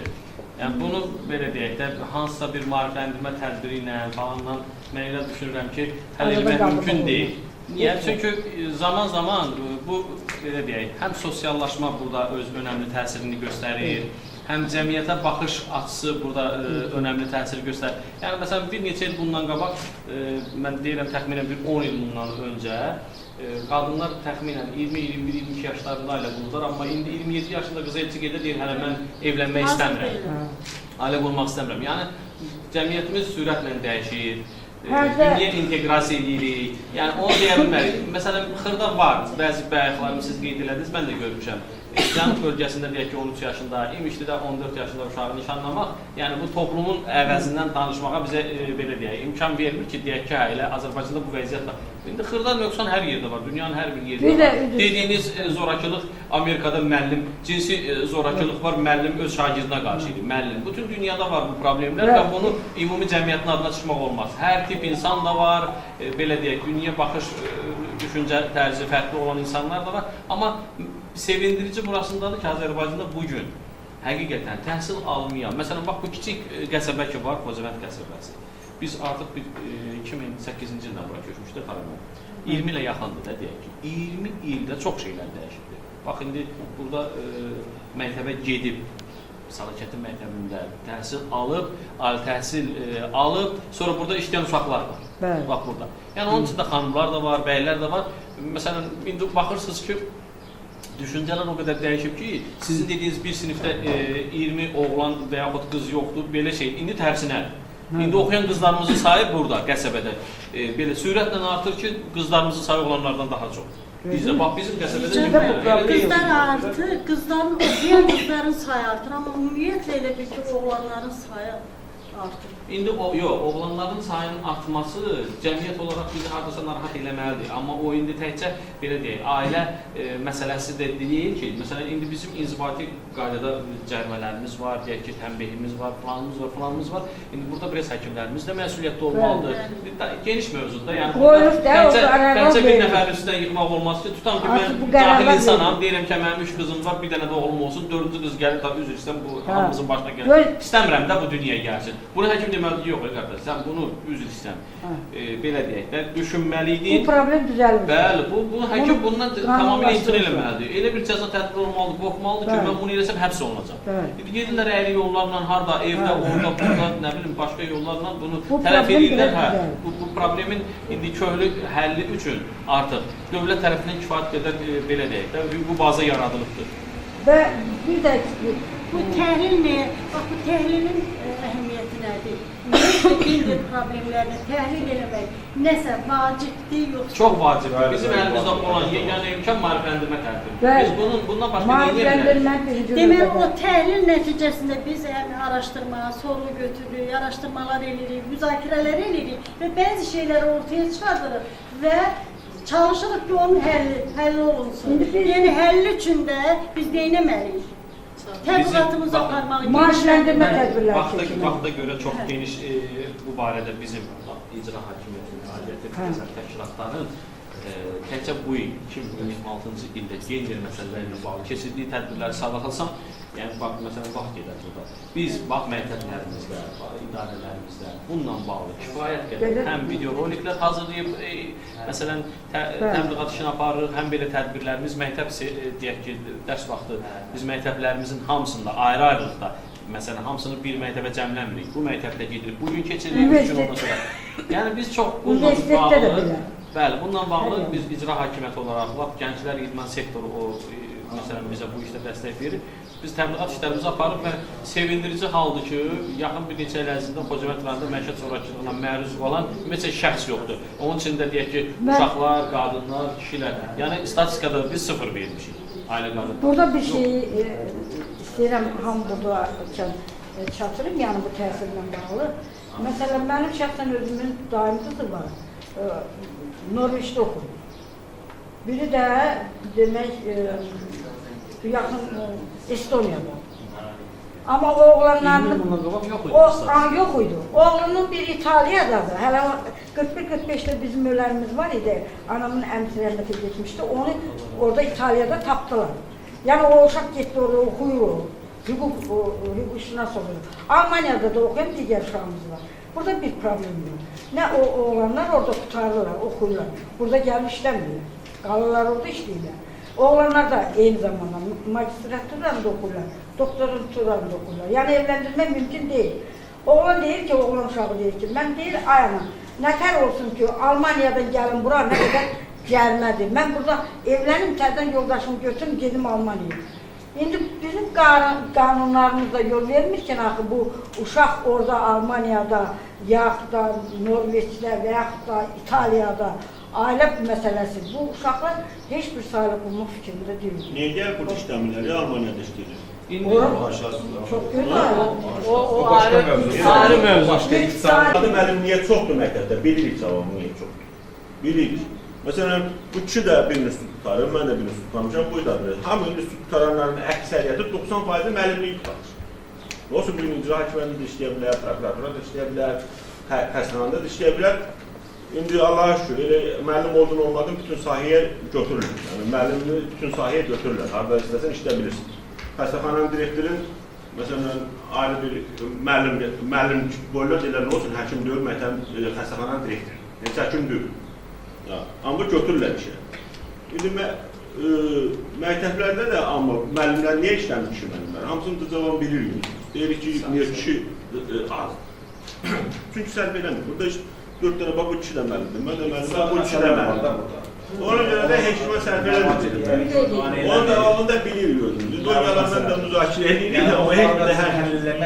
yəni bunu belə deyək də, hansısa bir maarifləndirmə tədbiri ilə falanla mən elə düşünürəm ki, həll etmək mümkün deyil. Niyə? Çünki zaman-zaman bu belə deyək, həm sosiallaşma burada öz önəmli təsirini göstərir, həm cəmiyyətə baxış açısı burada önəmli təsir göstərir. Yəni məsələn bir neçə il bundan qabaq, mən deyirəm təxminən bir 10 il bundan öncə qadınlar təxminən 20, 21, 22 yaşlarında ailə qurdular, amma indi 27 yaşında qız elçi gedir, deyir hələ mən evlənmək istəmirəm, ailə qurmaq istəmirəm. Yəni cəmiyyətimiz sürətlə dəyişir. Dünya inteqrasiya edirik. Yəni onu deyə bilmərik. Məsələn, xırda var, bəzi bayaqlarımı siz qeyd elədiniz, mən də görmüşəm. Cənub bölgəsində deyək ki 13 yaşında, İmişlidə 14 yaşında uşağı nişanlamaq, yəni bu toplumun əvəzindən danışmağa bizə belə deyək, imkan vermir ki, deyək ki, elə Azərbaycanda bu vəziyyət var. İndi xırda nöqsan hər yerdə var, dünyanın hər bir yerində var. Dediyiniz zorakılıq Amerikada müəllim, cinsi zorakılıq var, müəllim öz şagirdinə qarşı idi, müəllim. Bütün dünyada var bu problemlər və bunu ümumi cəmiyyətin adına çıxmaq olmaz. Hər tip insan da var, belə deyək, dünya baxış, düşüncə tərzi fərqli olan insanlar da var. Amma sevindirici burasındadır ki, Azərbaycanda bugün həqiqətən təhsil almayan, məsələn, bax bu kiçik qəsəbə ki var, Xocavənd qəsəbəsi. Biz artıq 2008-ci ildə bura köçmüşdük, 20 ilə yaxındır da deyək ki, 20 ildə çox şeylər dəyişibdir. Bax, indi burada məktəbə gedib, Salakətin məktəbində təhsil alıb, ali təhsil alıb, sonra burada işləyən uşaqlar var. Bax burada. Yəni onun içində xanımlar da var, bəylər də var. Məsələn, indi baxırsınız ki, düşüncələr o qədər dəyişib ki, sizin dediyiniz bir sinifdə 20 oğlan və yaxud qız yoxdur, belə şey. İndi tərsinə. İndi oxuyan qızlarımızın sayı burada, qəsəbədə belə sürətlə artır ki, qızlarımızın sayı oğlanlardan daha çox. Bizdə, bax, bizim qəsəbədə qızlar artır, qızların, oxuyan qızların sayı artır, amma ümumiyyətlə elə bir ki, oğlanların sayı artır. İndi oğlanların sayının artması cəmiyyət olaraq bizi hardasa narahat eləməlidir. Amma o indi təkcə belə deyək, ailə məsələsi də deyil ki, məsələn indi bizim inzibati qaydada cərimələrimiz var, deyək ki, tənbihimiz var, planımız var. İndi burada biraz həkimlərimiz də məsuliyyətli olmalıdır. Geniş mövzuda, yəni təkcə bir nəfərin üstündən yıxmaq olmaz ki, tutam ki, mən cahil insanam, deyirəm ki, mənim 3 qızım var, bir dənə də oğlum olsun, 4-cü qız gəlir, tabi üzr istəyirəm, bu hamımızın başına gəlir. İstəmirəm də bu dünyaya gəlsin. Bunu həkim deməli yox, qardaş, sən bunu üzr istəyirəm, belə deyək də, düşünməliydin. Bu problem düzəlmir. Bəli, bu həkim bundan tamamilə imtina eləməlidir. Elə bir cəza tədbir olmalıdır, qorxmalıdır ki, mən bunu eləsəm həbs olunacaq. İndi gedirlər əyri yollarla, harada, evdə, orada, burada, nə bilim, başqa yollarla bunu tələf edirlər. Bu problemin indi köhlü həlli üçün artıq dövlət tərəfindən kifayət qədər, belə deyək də, bu baza yaradılıbdır. Və bir də bu təhlil nə? Bax, bu təhlilin əhəmiyyəti nədir? Ümumiyyətlə dindir problemlərini təhlil eləmək nəsə vacibdir, yoxsa? Çox vacibdir. Bizim əlimizdə olan yeganə imkan maarifləndirmə tədbiridir. Biz bundan başqa nə edirik? Demək, o təhlil nəticəsində biz araşdırma, sorğu götürürük, araşdırmalar edirik, müzakirələr edirik və bəzi şeyləri ortaya çıxardırıq və çalışırıq ki, onun həlli olunsun. Yəni, həlli üçün də biz neynəməliyik? Təbliğatımızı aparmalıyıq. Maaşləndirmə tədbirləri çəkilir. Vaxta görə çox geniş bu barədə bizim icra hakimiyyətinin fəaliyyəti təşkilatların təkcə bu il 2026-cı ildə gender məsələlərlə bağlı keçirdiyi tədbirləri sağlaxılsam, yəni bax, məsələn, vaxt gedər burada. Biz, bax, məktəblərimizdə, idarələrimizdə bununla bağlı kifayət qədər həm videoroliklər hazırlayıb, məsələn, təbliğat işini aparırıq, həm belə tədbirlərimiz, məktəb, deyək ki, dərs vaxtı biz məktəblərimizin hamısında, ayrı-ayrılıqda, məsələn, hamısını bir məktəbə cəmlənmirik, bu məktəbdə gedirik, bugün keçiririk, 3 gün ondan sonra. Yəni, biz çox bununla bağlı, bəli, bununla bağlı biz icra hakimiyyəti olaraq, lap gənclər idman sektoru o, məsələn, bizə bu işdə dəstək verir. Biz təbliğat işlərimizi aparıb və sevindirici haldır ki, yaxın bir neçə il ərzində Xocavənd rayonunda məişət zorakılığına məruz olan ümumiyyətlə şəxs yoxdur. Onun üçün də deyək ki, uşaqlar, qadınlar, kişilər, yəni statistikada biz 0 vermişik, ailə qadın. Burada bir şey istəyirəm, hamı burada çatırım, yəni bu təsirlə bağlı. Məsələn, mənim şəxsən özümün daim qızı var, Norveçdə oxuyur. Biri də demək yaxın Estoniyada. Amma o oğlanların Bundan qabaq yox idi. o yox idi. Oğlunun bir İtaliyadadır. Hələ 41-45'te bizim ölərimiz var idi. Anamın əmsi rəhmətə getmişdi. Onu orada İtaliyada tapdılar. Yəni o uşaq getdi orada oxuyur. Hüquqşünas olur. Almaniyada da okuyan digər uşağımız var. Burada bir problem yok. Nə o oğlanlar orada tutarlılar, oxuyurlar. Burada gəlib işləmirlər. Qalırlar orada işləyirlər. Oğlanlar da eyni zamanda magistraturlarında okurlar, doktoraturlarında okurlar. Yani evlendirmek mümkün değil. Oğlan deyir ki, oğlan uşağı deyir ki, ben deyir ay anam, nətər olsun ki, Almaniyadan gəlin bura nə qədər gəlmədir. Mən burada evlənim, tərdən yoldaşımı götürüm, gedim Almaniyaya. İndi bizim qanunlarımızda yol vermişken axı bu uşaq orada Almaniyada, yaxud da Norveçdə və yaxud da İtaliyada ailə məsələsi, bu uşaqlar heç bir sahib olmaq fikrində deyil. Niyə gəl burada işləmirlər, ya Almaniyada işləyirlər? Çox gözəl. O ayrı mövzu. İqtisadi müəllimliyə çoxdur məktəbdə, bilirik cavabını niyə çoxdur. Bilirik. Məsələn, bu kişi də bir institut tutarır, mən də bir institut tutamışam, bu da bilir. Hamı institut tutaranların əksəriyyəti 90% müəllimliyi tutar. Olsun, bir icra hakimiyyətində də işləyə bilər, prokuraturada da işləyə bilər, xəstəxanada da işləyə bilər. İndi Allah'a şükür, elə müəllim olduğunu olmadığın bütün sahəyə götürürlər. Yəni, müəllimini bütün sahəyə götürürlər. Harada istəsən işlə bilirsin. Xəstəxananın direktorun, məsələn, ayrı bir müəllim boylar deyirlər, nə olsun, həkim deyil, xəstəxananın direktoru. Yəni, həkim deyil. Amma götürürlər işə. İndi məktəblərdə də amma müəllimlər niyə işləmir kişi müəllimlər? Hamısını da cavab bilirik. Deyirik ki, niyə kişi az? Çünki sərf eləmir. Burada işte 4 tane bak, bu kişi də müəllimdir. Mən də müəlliməm, bu kişi də müəllimdir. Ona görə də həkimə sərf eləmir. Onun da alında bilir gözümüzü. O yalandan da müzakirə edirik, amma heç bir də hər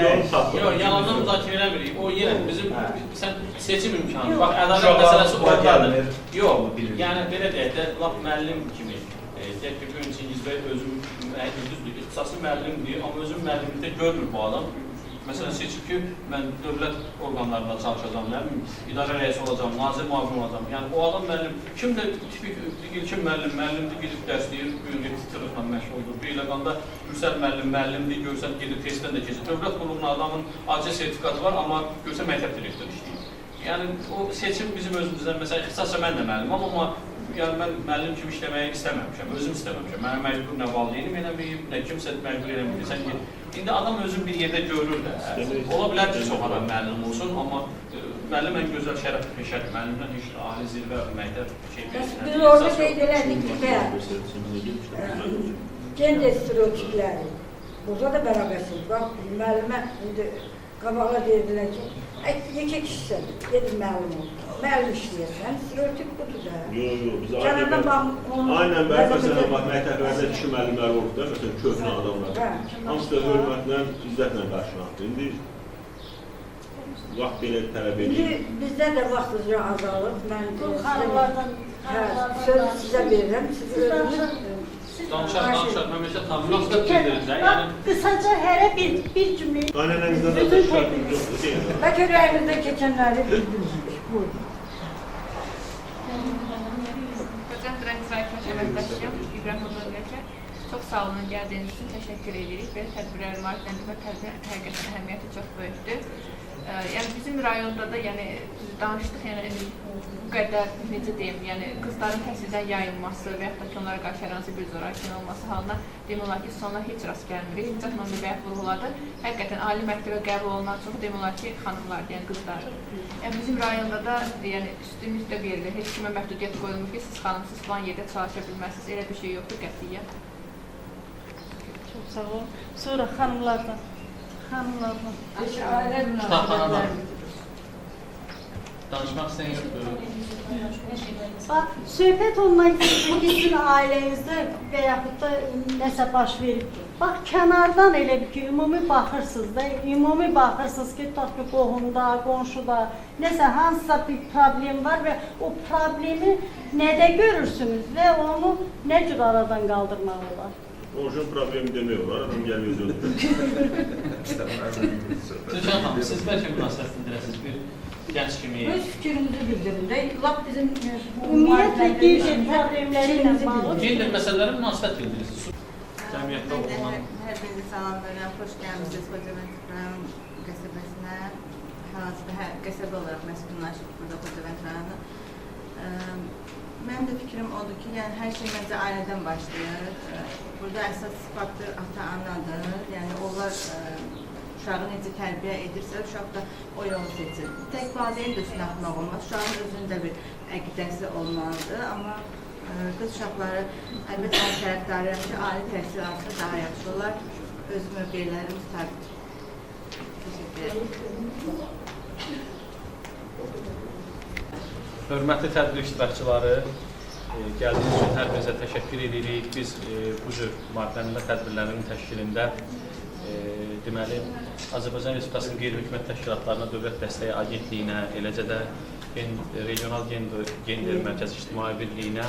yolu tapır. Yox, yalandan müzakirə eləmirik. O yenə bizim seçim imkanı. Bax, ədalət məsələsi oradadır. Yox, yəni belə deyək də, laf müəllim kimi. Deyək ki, Gönc İngilizbəy özüm ixtisaslı müəllimdir, amma özüm müəllimlikdə görmür bu adam. Məsələn, seçib ki, mən dövlət orqanlarında çalışacağım, nə bileyim, idarə rəisi olacağım, nazir müavin olacağım. Yəni, o adam müəllim, kim də tipik ilkin müəllimdir, gedib dərsləyir, bugün tırıqla məşğuldur. Bir iləqanda Gürsəl müəllimdir, görsən gedib testdən də keçir. Dövlət qurumuna adamın acı sertifikatı var, amma görsən məktəb direktoru işləyir. Yəni, o seçim bizim özümüzdən, məsələn, ixtisasca mən də müəlliməm, amma yəni mən müəllim kimi işləməyi istəməmişəm, özüm istəməmişəm. Mənə məcbur nə valideynim eləməyib, nə kimsə məcbur eləməyib. İndi adam özün bir yerdə görür də. Ola bilər ki, çox adam müəllim olsun, amma müəllim ən gözəl şərəfli peşədir. Müəllimdən heç ali zirvə məktəb şey verirsin. Biz orada qeyd elədik ki, gender stereotipləri. Burada da bərabərsiz. Bax, müəllimə indi qabağa deyirlər ki, yekə kişisən, gedin müəllim ol. Müəllim işləyirsən, stereotip budur da. Yox, biz aynən bəli, məsələn, məktəblərdə kişi müəllimlər olur da, məsələn, köhnə adamlar. Hamısı da hörmətlə, izzətlə qarşılanır. İndi vaxt belə tələb edir. İndi bizdə də vaxt üzrə azalır. Mən sözü sizə verirəm, siz özünüz... Danışar, məmləkət tanımlaqda bildirir də. Qısaca hərə bir cümlə. Aynənənizdən də şartımız yoxdur, deyil. Bəlkə ürəyimizdə keçənləri bildiririk. Buyurun. Hocam, Drəngizayət əməkdaşıyım, İbrahim Hocam. Çox sağ olun, gəldiyiniz üçün təşəkkür edirik. Belə tədbirlər maarifləndirmə həqiqətən əhəmiyyəti çox böyükdür. Yəni bizim rayonda da danışdıq, bu qədər necə deyim, qızların təhsildən yayılması və yaxud da ki, onlara qarşı hər hansı bir zorakılıq olması halına demək olar ki, sonlar heç rast gəlmirik. İncə məndə bayaq vurğuladı. Həqiqətən ali məktəbə qəbul olunan çox demək olar ki, xanımlardır, yəni qızlardır. Yəni bizim rayonda da üstünlük də verilir. Heç kimə məhdudiyyət qoyulmur ki, siz xanımsız falan yerdə çalışa bilməzsiniz. Elə bir şey yoxdur qətiyyən. Çox sağ olun. Sonra xanımlardan. Kitabxanadan. Danışmaq istəyən yoxdur. Bax, söhbət olmaq istəyir ki, sizin ailənizdə və yaxud da nəsə baş verib. Bax, kənardan elə bir ki, ümumi baxırsınız ki, tutaq ki, qohumda, qonşuda, nəsə hansısa bir problem var və o problemi nədə görürsünüz və onu nə cür aradan qaldırmaq olar? Orijinal problemi demək olar, adam gəlməyəcək olur. Türkan xanım, siz bəlkə münasibət bildirəsiniz bir gənc kimi? Öz fikrimizi bildirin də, lap bizim ümumiyyətlə gender problemləri ilə bağlı. Gender məsələləri münasibət bildirirsiniz. cəmiyyətdə olunan Hər birini salamlayıram, xoş gəlmişsiniz Xocavənd rayon qəsəbəsinə. Hal-hazırda qəsəbə olaraq məskunlaşıb burada Xocavənd rayonu. Mənim də fikrim odur ki, yəni hər şey məncə ailədən başlayır. Burada əsas faktor ata-anadır. Yəni onlar uşağı necə tərbiyə edirsə, uşaq da o yolu seçir. Tək valideyn də üstünə atmaq olmaz. Uşağın özünün də bir əqidəsi olmalıdır. Amma qız uşaqları əlbəttə mən tərəfdarıyam ki, ali təhsil altında daha yaxşı olar. Öz mövqelərimiz tabii. Teşekkür ederim. Hörmətli tədbir iştirakçıları, gəldiyiniz üçün hər birinizə təşəkkür edirik. Biz bu cür maarifləndirmə tədbirlərinin təşkilində deməli, Azərbaycan Respublikasının qeyri-hökumət təşkilatlarına, Dövlət Dəstəyi Agentliyinə, eləcə də Regional Gender Mərkəzi İctimai Birliyinə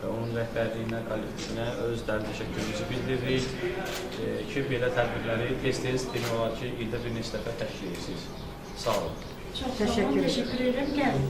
və onun rəhbərliyinə, kollektivinə öz dərin təşəkkürümüzü bildiririk ki, belə tədbirləri tez-tez demək olar ki, ildə bir neçə dəfə təşkil edirsiniz. Sağ olun. Çox sağ olun, təşəkkür ederim. Gəlin.